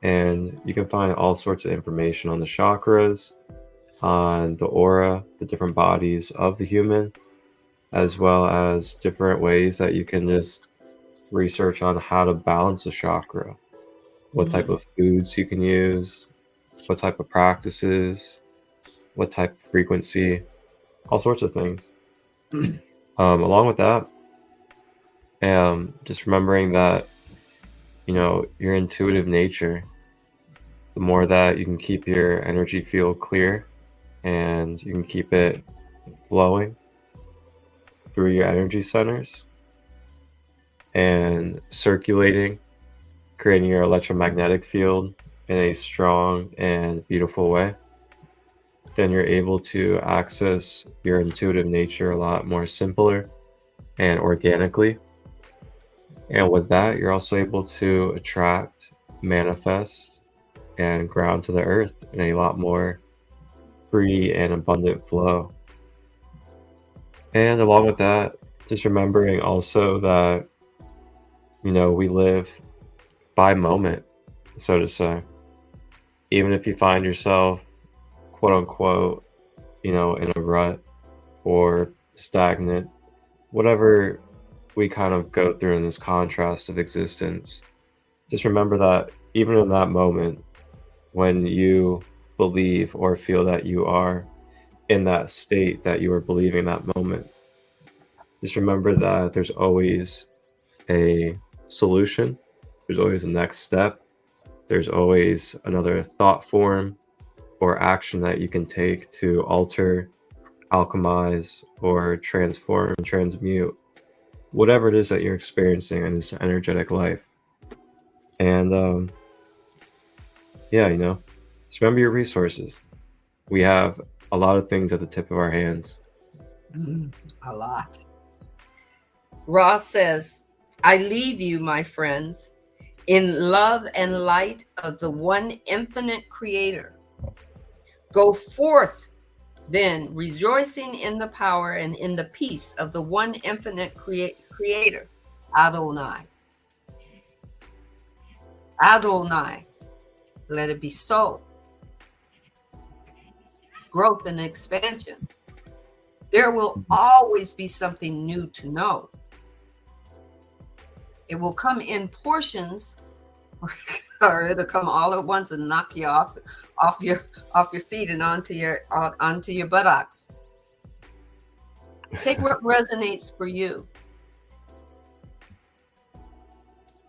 And you can find all sorts of information on the chakras, on the aura, the different bodies of the human, as well as different ways that you can just research on how to balance a chakra, what type of foods you can use, what type of practices, what type of frequency, all sorts of things. Along with that, just remembering that, your intuitive nature, the more that you can keep your energy field clear and you can keep it flowing through your energy centers and circulating, creating your electromagnetic field in a strong and beautiful way, then you're able to access your intuitive nature a lot more simpler and organically. And with that, you're also able to attract, manifest, and ground to the earth in a lot more free and abundant flow. And along with that, just remembering also that, we live by moment, so to say. Even if you find yourself, quote unquote, in a rut or stagnant, whatever we kind of go through in this contrast of existence, just remember that even in that moment, when you believe or feel that you are in that state that you are believing that moment, just remember that there's always a solution. There's always a next step. There's always another thought form or action that you can take to alter, alchemize, or transform, transmute whatever it is that you're experiencing in this energetic life. And just remember your resources. We have a lot of things at the tip of our hands. A lot. Ross says, I leave you, my friends, in love and light of the one infinite creator. Go forth, then, rejoicing in the power and in the peace of the one infinite creator, Adonai. Adonai, let it be so. Growth and expansion. There will always be something new to know. It will come in portions, or it'll come all at once and knock you off your feet and onto your buttocks. Take what resonates for you.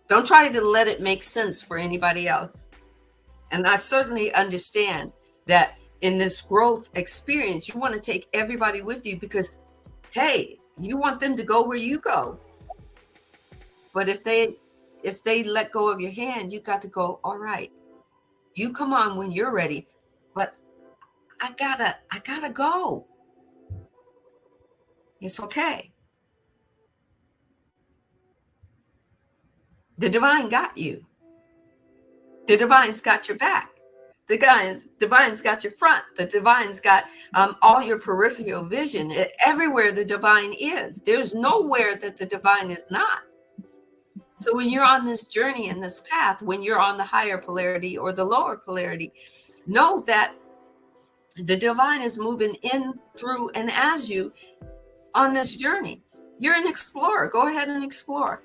Don't try to let it make sense for anybody else. And I certainly understand that in this growth experience, you want to take everybody with you because, hey, you want them to go where you go. But if they let go of your hand, you got to go, all right, you come on when you're ready, but I gotta go. It's okay. The divine got you. The divine's got your back. The divine's got your front. The divine's got all your peripheral vision. Everywhere the divine is. There's nowhere that the divine is not. So when you're on this journey and this path, when you're on the higher polarity or the lower polarity, know that the divine is moving in, through, and as you on this journey. You're an explorer. Go ahead and explore.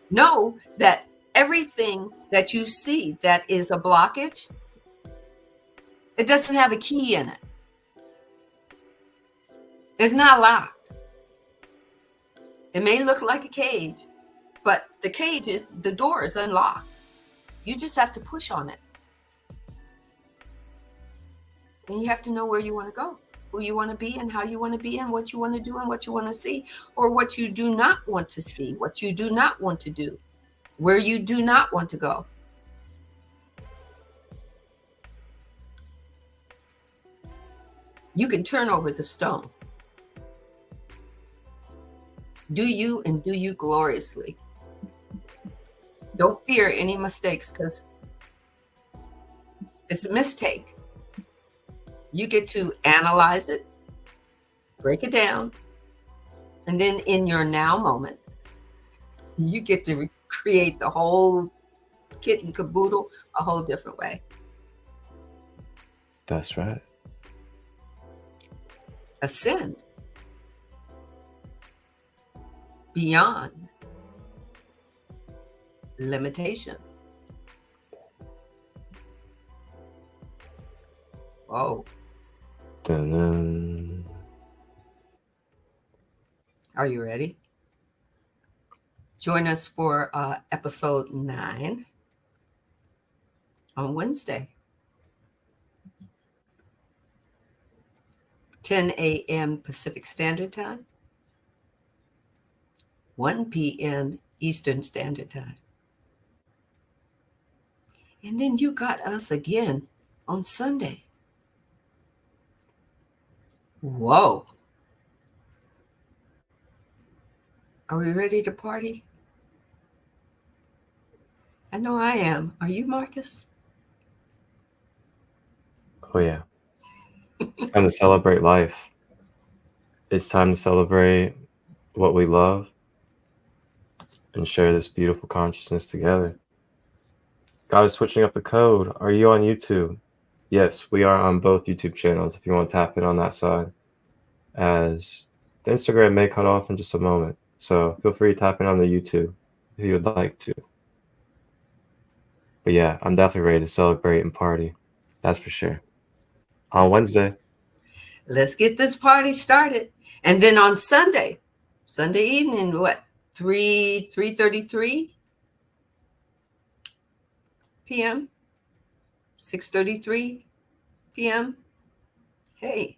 Know that everything that you see that is a blockage, it doesn't have a key in it. It's not locked. It may look like a cage, but the door is unlocked. You just have to push on it. And you have to know where you want to go, who you want to be and how you want to be and what you want to do and what you want to see, or what you do not want to see, what you do not want to do, where you do not want to go. You can turn over the stone. Do you, and do you gloriously. Don't fear any mistakes, because it's a mistake. You get to analyze it, break it down, and then in your now moment, you get to create the whole kit and caboodle a whole different way. That's right. Ascend beyond limitation. Whoa. Dun-dun. Are you ready? Join us for episode 9 on Wednesday, 10 a.m. Pacific Standard Time, 1 p.m. Eastern Standard Time. And then you got us again on Sunday. Whoa. Are we ready to party? I know I am. Are you, Marcus? Oh, yeah. It's time to celebrate life. It's time to celebrate what we love and share this beautiful consciousness together. God is switching up the code. Are you on YouTube? Yes, we are on both YouTube channels if you want to tap in on that side, as the Instagram may cut off in just a moment. So feel free to tap in on the YouTube if you would like to. But yeah, I'm definitely ready to celebrate and party. That's for sure. On Wednesday. Let's get this party started. And then on Sunday evening, what, 3:33 p.m., 6:33 p.m. Hey,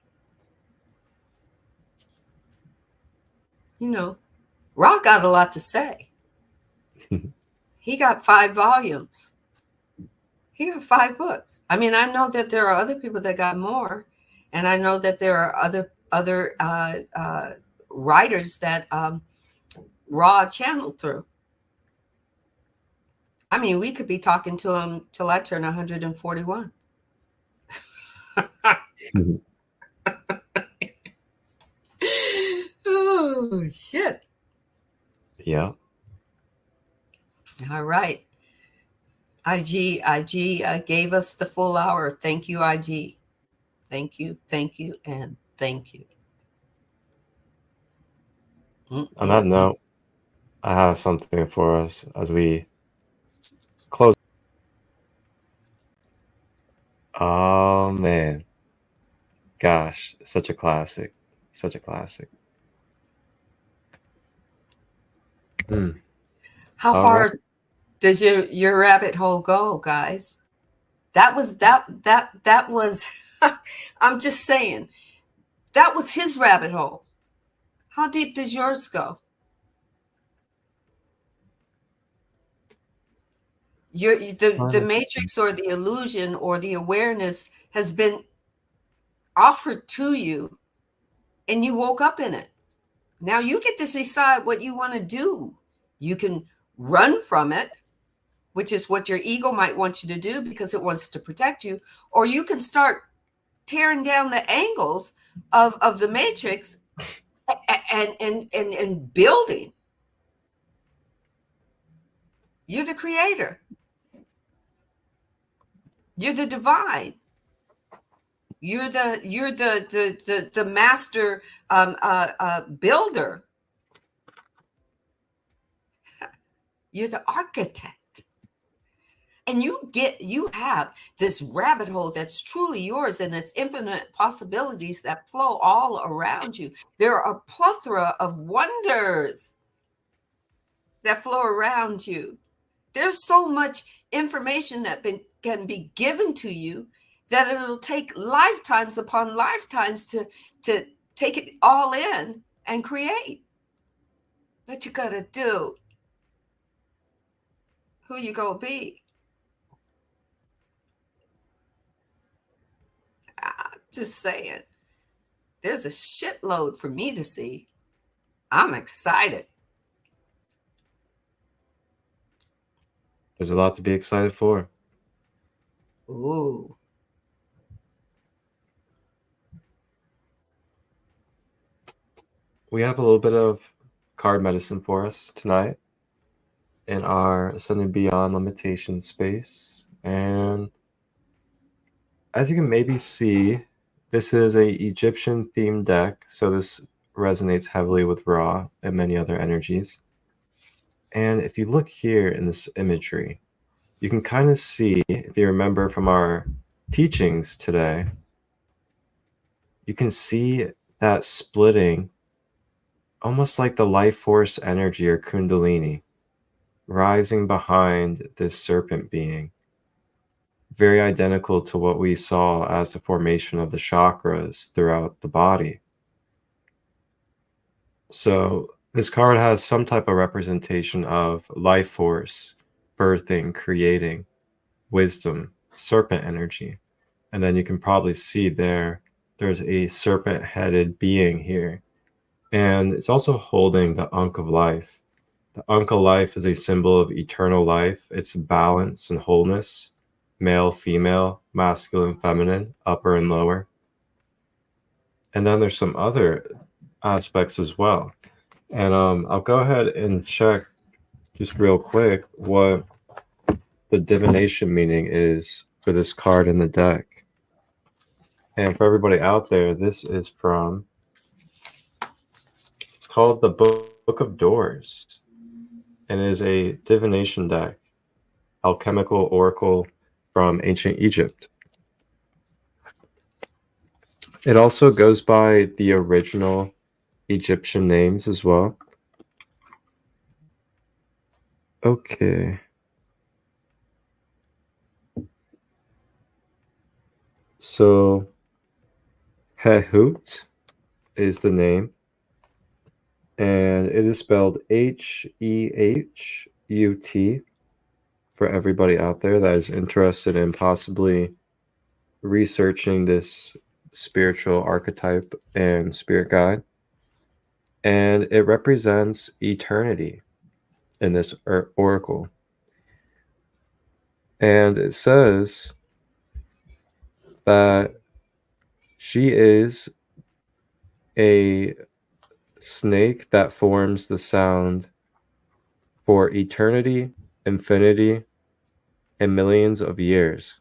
you know, Rock got a lot to say. He got 5 volumes. He got 5 books. I mean, I know that there are other people that got more, and I know that there are other writers that Raw channeled through. I mean, we could be talking to him till I turn 141. Oh, shit. Yeah. All right. IG gave us the full hour. Thank you, IG. Thank you, and thank you. On that note, I have something for us as we close. Oh, man. Gosh, such a classic. Such a classic. How All far right. does your rabbit hole go, guys? That was I'm just saying, that was his rabbit hole. How deep does yours go? The matrix or the illusion or the awareness has been offered to you, and you woke up in it. Now you get to decide what you want to do. You can run from it, which is what your ego might want you to do because it wants to protect you, or you can start tearing down the angles of the matrix and building. You're the creator. You're the divine. You're the master builder. You're the architect. And you have this rabbit hole that's truly yours, and it's infinite possibilities that flow all around you. There are a plethora of wonders that flow around you. There's so much information that can be given to you that it'll take lifetimes upon lifetimes to take it all in and create. What you gotta do? Who you gonna be? Just saying. There's a shitload for me to see. I'm excited. There's a lot to be excited for. Ooh. We have a little bit of card medicine for us tonight in our Ascending Beyond Limitation space. And as you can maybe see, this is a Egyptian themed deck, so this resonates heavily with Ra and many other energies. And if you look here in this imagery, you can kind of see, if you remember from our teachings today, you can see that splitting, almost like the life force energy or kundalini, rising behind this serpent being. Very identical to what we saw as the formation of the chakras throughout the body. So this card has some type of representation of life force, birthing, creating, wisdom, serpent energy. And then you can probably see there's a serpent-headed being here. And it's also holding the Ankh of life. The Ankh of life is a symbol of eternal life. It's balance and wholeness, male, female, masculine, feminine, upper and lower. And then there's some other aspects as well. And I'll go ahead and check just real quick what the divination meaning is for this card in the deck. And for everybody out there, this is from, it's called the Book of Doors, and it is a divination deck, alchemical oracle from ancient Egypt. It also goes by the original Egyptian names as well. Okay. So Hehut is the name, and it is spelled Hehut for everybody out there that is interested in possibly researching this spiritual archetype and spirit guide. And it represents eternity in this oracle. And it says that she is a snake that forms the sound for eternity, infinity, and millions of years.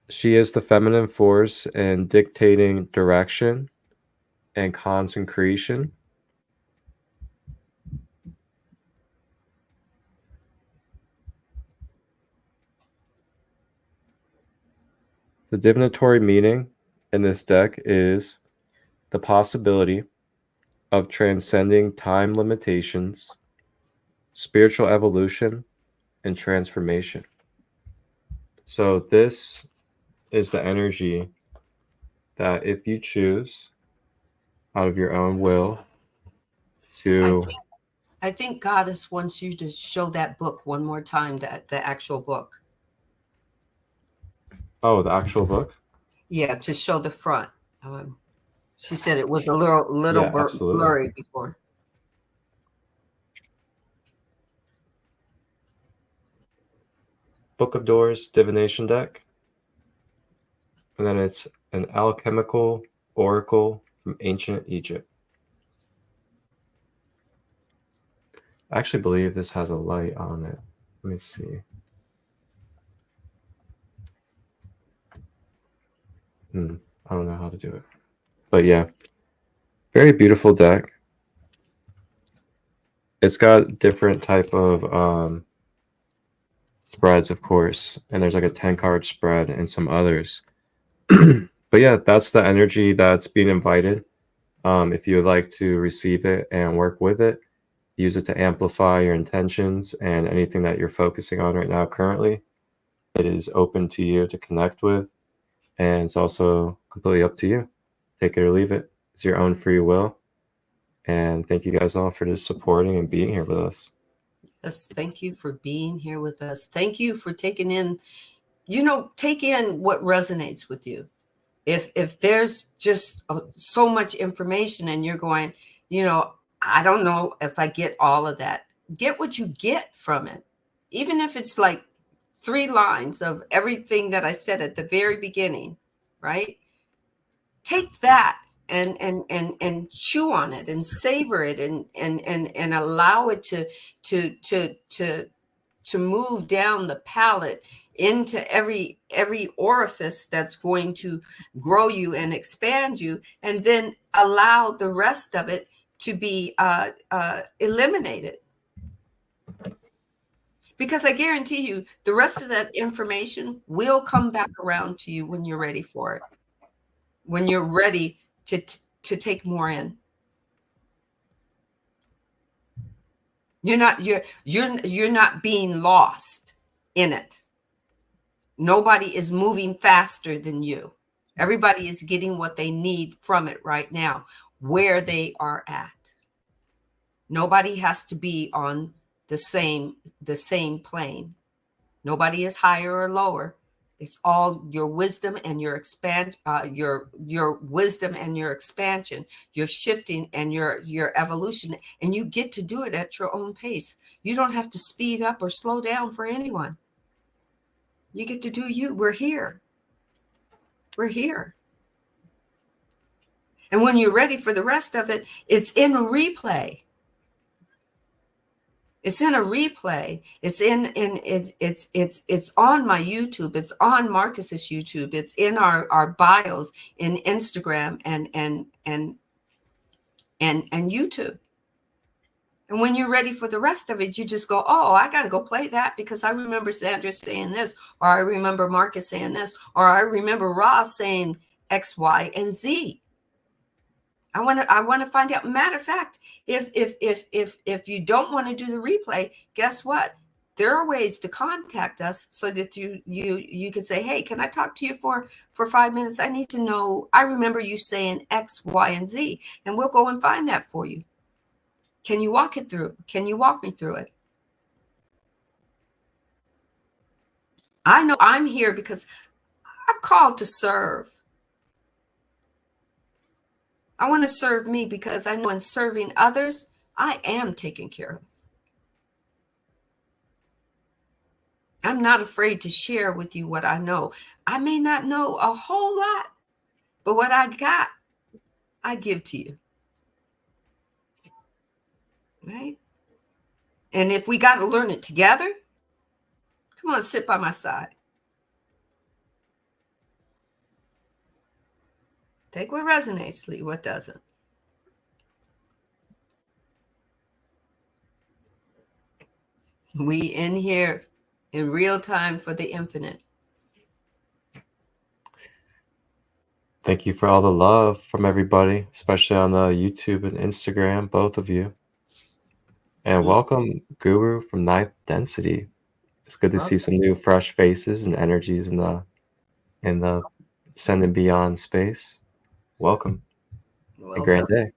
She is the feminine force in dictating direction and consecration. The divinatory meaning in this deck is the possibility of transcending time limitations, spiritual evolution, and transformation. So this is the energy that if you choose out of your own will to... I think Goddess wants you to show that book one more time, the actual book. Oh, the actual book? Yeah, to show the front. She said it was a little blurry before. Book of Doors divination deck. And then it's an alchemical oracle from ancient Egypt. I actually believe this has a light on it. Let me see. I don't know how to do it. But yeah, very beautiful deck. It's got different type of spreads, of course. And there's like a 10-card spread and some others. But yeah, that's the energy that's being invited. If you would like to receive it and work with it, use it to amplify your intentions and anything that you're focusing on right now currently. It is open to you to connect with, and it's also completely up to you. Take it or leave it. It's your own free will. And thank you guys all for just supporting and being here with us. Yes, thank you for being here with us. Thank you for taking in, take in what resonates with you. If there's just so much information and you're going, I don't know if I get all of that. Get what you get from it. Even if it's like 3 lines of everything that I said at the very beginning, right? Take that and chew on it and savor it and allow it to move down the palate into every orifice that's going to grow you and expand you, and then allow the rest of it to be eliminated. Because I guarantee you, the rest of that information will come back around to you when you're ready for it, when you're ready to take more in. You're not being lost in it. Nobody is moving faster than you. Everybody is getting what they need from it right now, where they are at. Nobody has to be on the same plane. Nobody is higher or lower. It's all your wisdom and your your wisdom and your expansion, your shifting and your evolution, and you get to do it at your own pace. You don't have to speed up or slow down for anyone. You get to do you. We're here. We're here. And when you're ready for the rest of it, it's in a replay. It's in a replay. It's it's on my YouTube. It's on Marcus's YouTube. It's in our bios in Instagram and YouTube. And when you're ready for the rest of it, you just go, oh, I got to go play that because I remember Sandra saying this, or I remember Marcus saying this, or I remember Ross saying X, Y, and Z. I want to find out. Matter of fact, if you don't want to do the replay, guess what? There are ways to contact us so that you can say, hey, can I talk to you for 5 minutes? I need to know. I remember you saying X, Y, and Z, and we'll go and find that for you. Can you walk it through? Can you walk me through it? I know I'm here because I'm called to serve. I want to serve me because I know in serving others, I am taken care of. I'm not afraid to share with you what I know. I may not know a whole lot, but what I got, I give to you. Right? And if we got to learn it together, come on, sit by my side. Take what resonates, leave what doesn't. We in here in real time for the infinite. Thank you for all the love from everybody, especially on the YouTube and Instagram, both of you. And welcome, Guru from Ninth Density. It's good to see some new, fresh faces and energies in the Send and Beyond space. Welcome. A great day.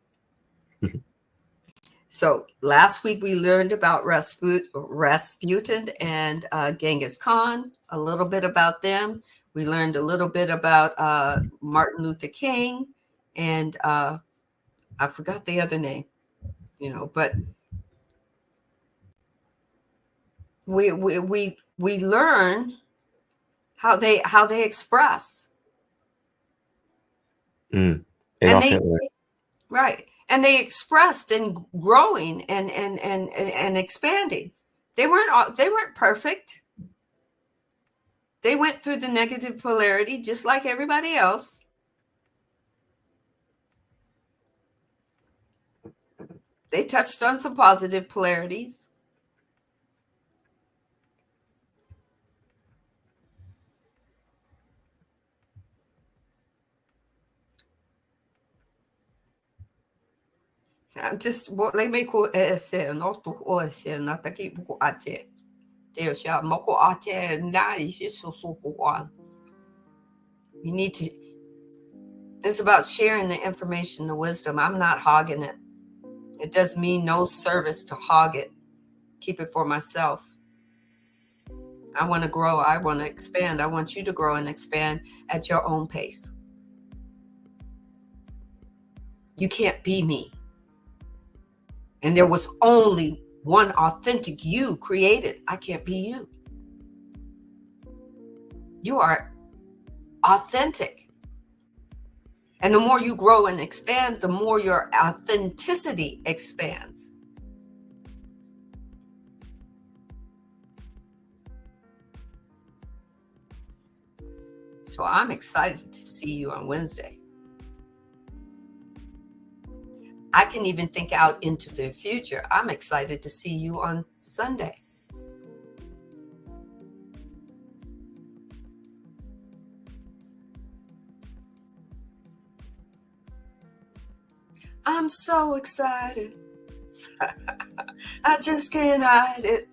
So last week we learned about Rasputin and Genghis Khan, a little bit about them. We learned a little bit about Martin Luther King, and I forgot the other name, but we learn how they express. Right. And they expressed in growing and expanding. They weren't perfect. They went through the negative polarity just like everybody else. They touched on some positive polarities. Just what they make say not to say not to keep ate. They shall moko ate na so you need to. It's about sharing the information, the wisdom. I'm not hogging it. It does me no service to hog it. Keep it for myself. I want to grow. I want to expand. I want you to grow and expand at your own pace. You can't be me. And there was only one authentic you created. I can't be you. You are authentic. And the more you grow and expand, the more your authenticity expands. So I'm excited to see you on Wednesday. I can even think out into the future. I'm excited to see you on Sunday. I'm so excited. I just can't hide it.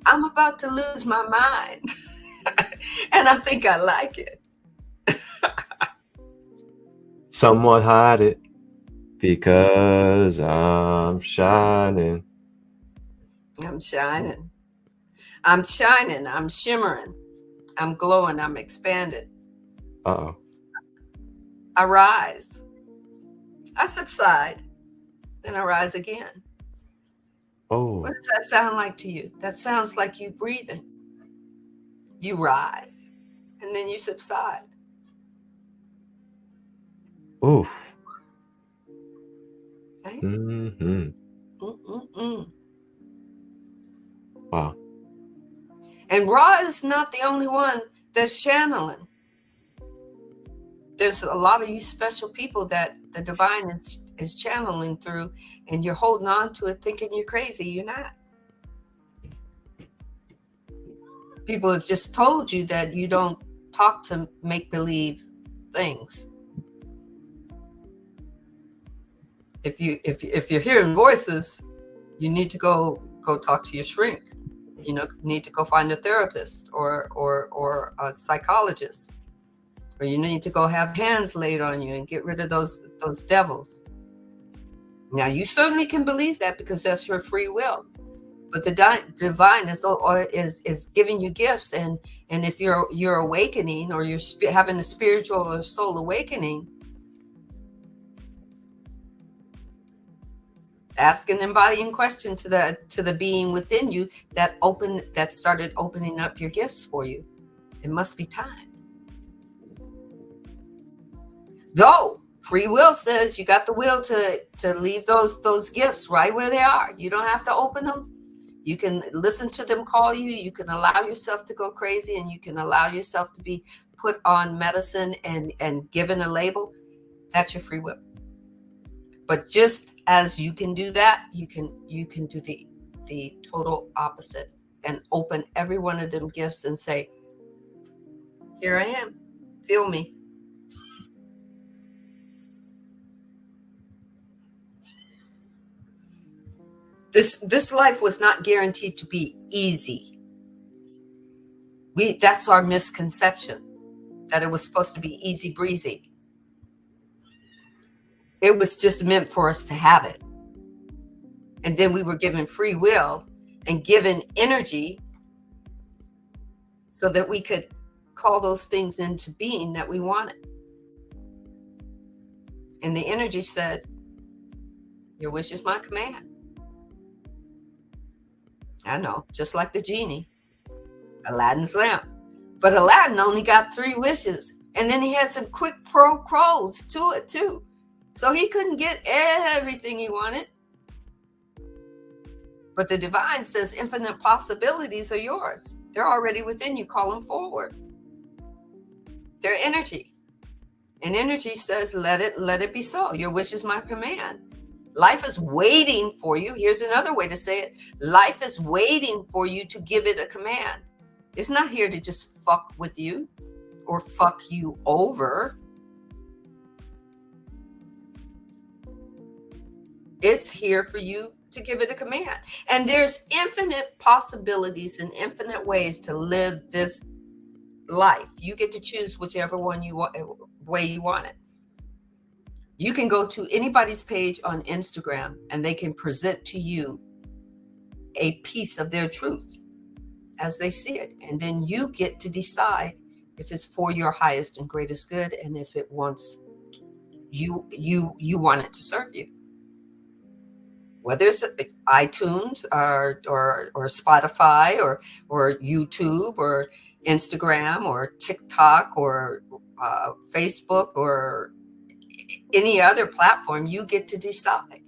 I'm about to lose my mind. And I think I like it. Somewhat hide it because I'm shining. I'm shining. I'm shining. I'm shimmering. I'm glowing. I'm expanded. Uh-oh. I rise. I subside. Then I rise again. Oh. What does that sound like to you? That sounds like you breathing. You rise. And then you subside. Oof. Okay? Mm-hmm. Wow. And Ra is not the only one that's channeling. There's a lot of you special people that the divine is channeling through, and you're holding on to it thinking you're crazy. You're not. People have just told you that you don't talk to make-believe things. If you're hearing voices, you need to go talk to your shrink. You need to go find a therapist or a psychologist, or you need to go have hands laid on you and get rid of those devils. Now, you certainly can believe that because that's your free will. But the divine is giving you gifts, and if you're awakening, or you're having a spiritual or soul awakening, ask an embodying question to the being within you that started opening up your gifts for you. It must be time. Though free will says you got the will to leave those gifts right where they are. You don't have to open them. You can listen to them call you. You can allow yourself to go crazy, and you can allow yourself to be put on medicine and given a label. That's your free will. But just as you can do that, you can do the total opposite and open every one of them gifts and say, here I am, feel me. This life was not guaranteed to be easy. That's our misconception, that it was supposed to be easy breezy. It was just meant for us to have it. And then we were given free will and given energy so that we could call those things into being that we wanted. And the energy said, your wish is my command. I know, just like the genie, Aladdin's lamp. But Aladdin only got 3 wishes. And then he had some quick pros to it too. So he couldn't get everything he wanted. But the divine says infinite possibilities are yours. They're already within you. Call them forward. They're energy. And energy says, let it be so. Your wish is my command. Life is waiting for you. Here's another way to say it. Life is waiting for you to give it a command. It's not here to just fuck with you or fuck you over. It's here for you to give it a command. And there's infinite possibilities and infinite ways to live this life. You get to choose whichever way you want it. You can go to anybody's page on Instagram and they can present to you a piece of their truth as they see it. And then you get to decide if it's for your highest and greatest good and if it wants you want it to serve you. Whether it's iTunes or Spotify or YouTube or Instagram or TikTok or Facebook or any other platform, you get to decide.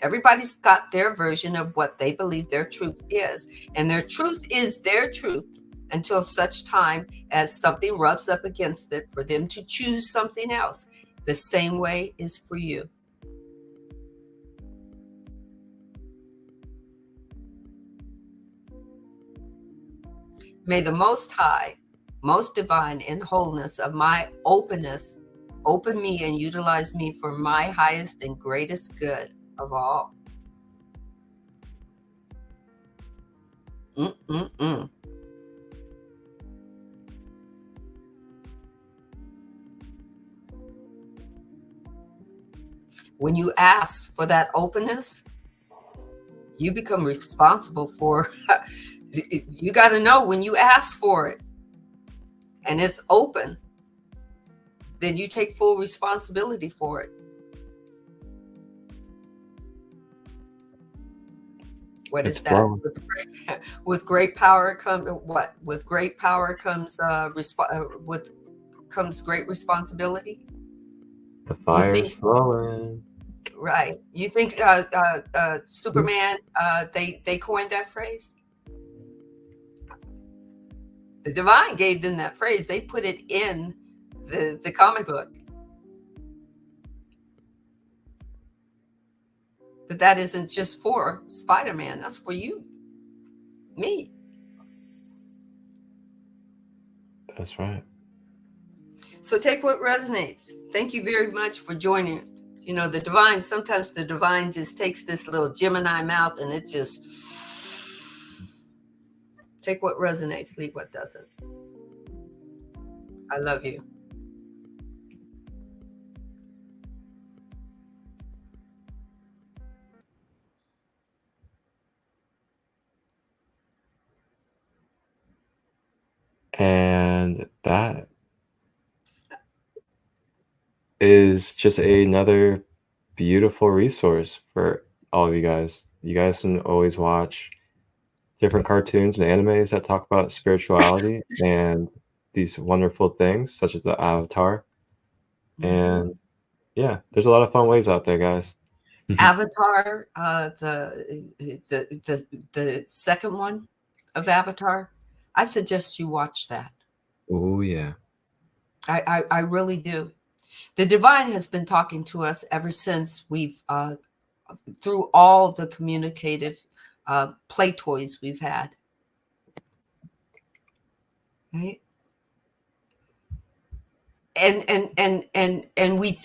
Everybody's got their version of what they believe their truth is, and their truth is their truth until such time as something rubs up against it for them to choose something else. The same way is for you. May the Most High, most divine in wholeness of my openness, open me and utilize me for my highest and greatest good of all. When you ask for that openness, you become responsible for you got to know when you ask for it and it's open, then you take full responsibility for it. What is that? With great power comes what? With great power comes comes great responsibility. The fire's flowing. Right. You think Superman, they coined that phrase? The divine gave them that phrase. They put it in the comic book. But that isn't just for Spider-Man. That's for you, me. That's right. So take what resonates. Thank you very much for joining. You know, the divine, sometimes the divine just takes this little Gemini mouth and it just take what resonates, leave what doesn't. I love you. And that is just another beautiful resource for all of you guys. You guys can always watch different cartoons and animes that talk about spirituality and these wonderful things, such as the Avatar. And yeah, there's a lot of fun ways out there, guys. Avatar, the second one of Avatar, I suggest you watch that. Oh yeah. I really do. The divine has been talking to us ever since we've through all the communicative play toys we've had. Right? And we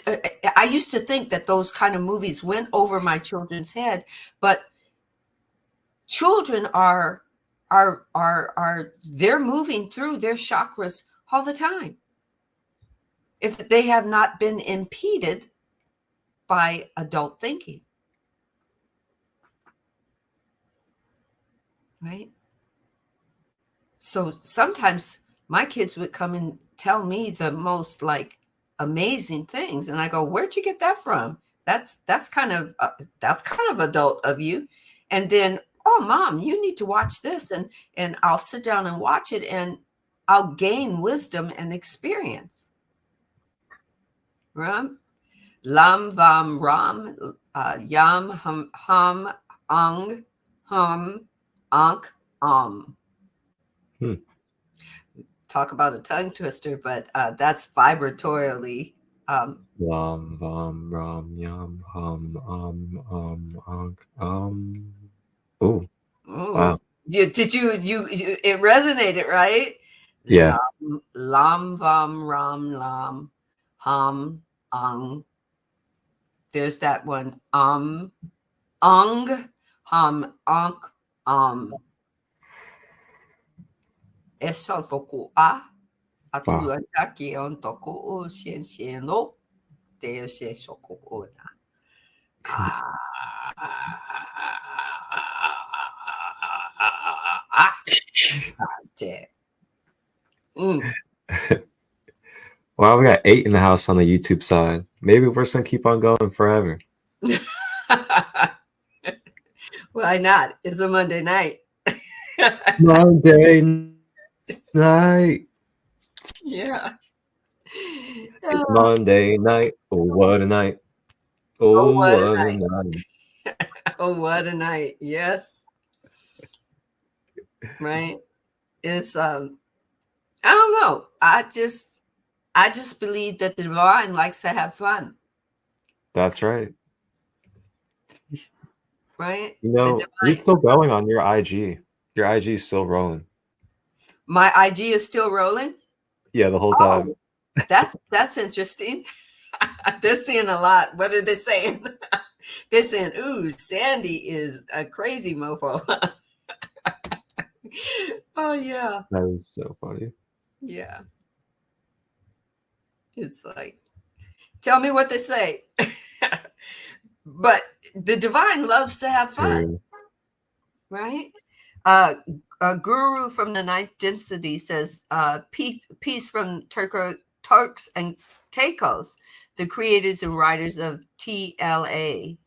I used to think that those kind of movies went over my children's head, but children are they're moving through their chakras all the time if they have not been impeded by adult thinking. Right? So sometimes my kids would come and tell me the most like amazing things, and I go, "Where'd you get that from? That's kind of adult of you." And then, "Oh, Mom, you need to watch this," and I'll sit down and watch it, and I'll gain wisdom and experience. Ram, lam vam ram, yam hum hum ang hum ankh Talk about a tongue twister, but that's vibratorially. Lam vam ram yam hum Oh, wow. Did you it resonated, right? Yeah. Lam vam ram lam hum ang. There's that one. Ang hum ankh Eso toku a atu ataki on toku o shen no te se shoku ona. Wow, we got 8 in the house on the YouTube side. Maybe we're just gonna keep on going forever. Why not? It's a Monday night. Monday night. Yeah. Monday night. Oh, what a night. Oh, Oh, what what a a night. night. Oh, what a night. Yes. Right. It's I don't know. I just believe that the divine likes to have fun. That's right. Right? You The know, you're divine. still going on your IG. Your IG is still rolling. My IG is still rolling. Yeah, the whole time. Oh, that's interesting. They're seeing a lot. What are they saying? They're saying, ooh, Sandee is a crazy mofo. Oh, yeah. That is so funny. Yeah. It's like, tell me what they say. But the divine loves to have fun, right? A guru from the ninth density says, peace from Turks and Caicos, the creators and writers of TLA.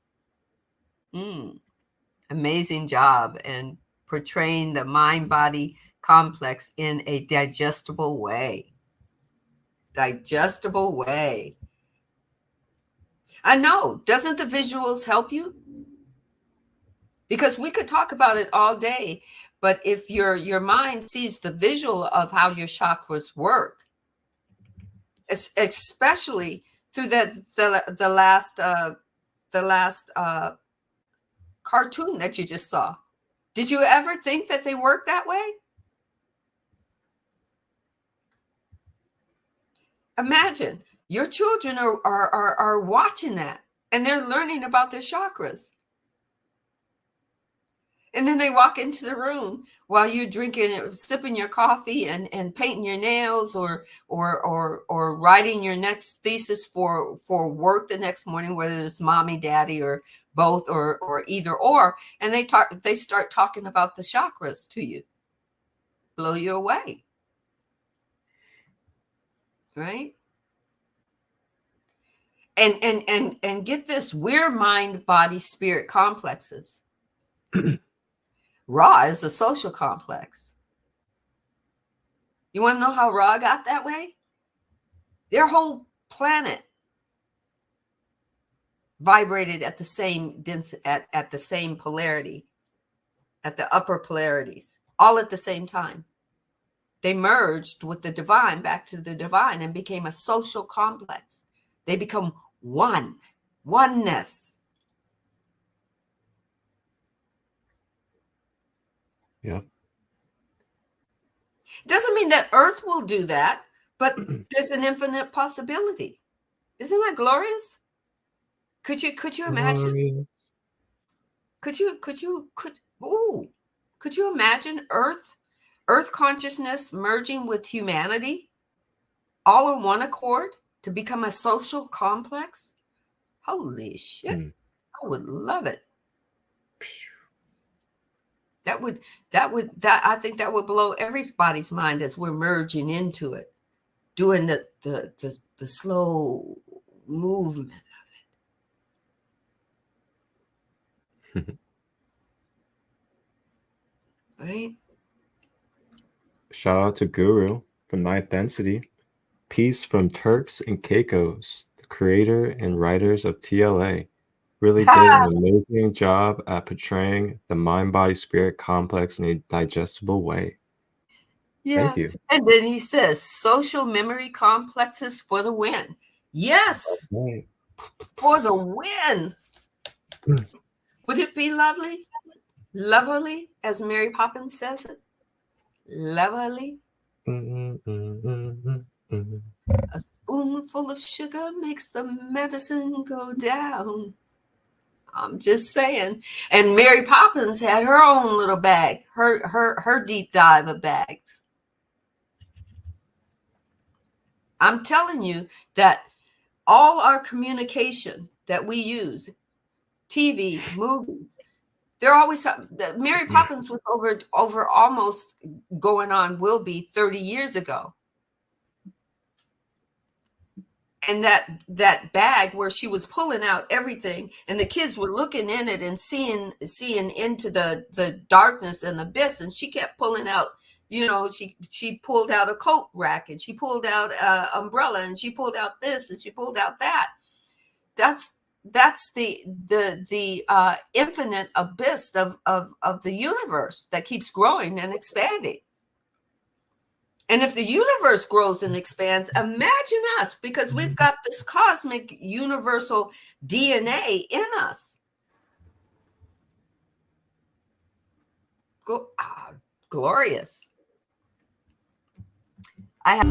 Amazing job and portraying the mind-body complex in a digestible way. Digestible way. I know. Doesn't the visuals help you? Because we could talk about it all day, but if your mind sees the visual of how your chakras work, especially through the last cartoon that you just saw, did you ever think that they work that way? Imagine your children are watching that and they're learning about their chakras. And then they walk into the room while you're drinking, sipping your coffee and painting your nails or writing your next thesis for work the next morning, whether it's mommy, daddy, or both, or either or. And they start talking about the chakras to you. Blow you away. Right? And get this, we're mind, body, spirit complexes. Ra is a social complex. You want to know how Ra got that way? Their whole planet vibrated at the same density, at the same polarity, at the upper polarities, all at the same time. They merged with the divine, back to the divine, and became a social complex. They become oneness. Yeah. Doesn't mean that Earth will do that, but there's an infinite possibility. Isn't that glorious? Could you imagine? Could you imagine Earth consciousness merging with humanity, all in one accord to become a social complex? Holy shit! I would love it. I think that would blow everybody's mind as we're merging into it, doing the slow movement of it. Right? Shout out to Guru from Ninth Density. Peace from Turks and Caicos, the creator and writers of TLA. Really did an amazing job at portraying the mind-body-spirit complex in a digestible way. Yeah. Thank you. And then he says, social memory complexes for the win. Yes. Okay. For the win. Would it be lovely? Lovely, as Mary Poppins says it. Lovely. A spoonful of sugar makes the medicine go down. I'm just saying. And Mary Poppins had her own little bag, her deep dive of bags. I'm telling you that all our communication that we use, TV, movies, they're always, Mary Poppins was over almost going on, will be 30 years ago. And that bag where she was pulling out everything, and the kids were looking in it and seeing into the darkness and abyss, and she kept pulling out, she pulled out a coat rack, and she pulled out a umbrella, and she pulled out this, and she pulled out that. That's the infinite abyss of the universe that keeps growing and expanding. And if the universe grows and expands, imagine us, because we've got this cosmic universal DNA in us. Glorious. I have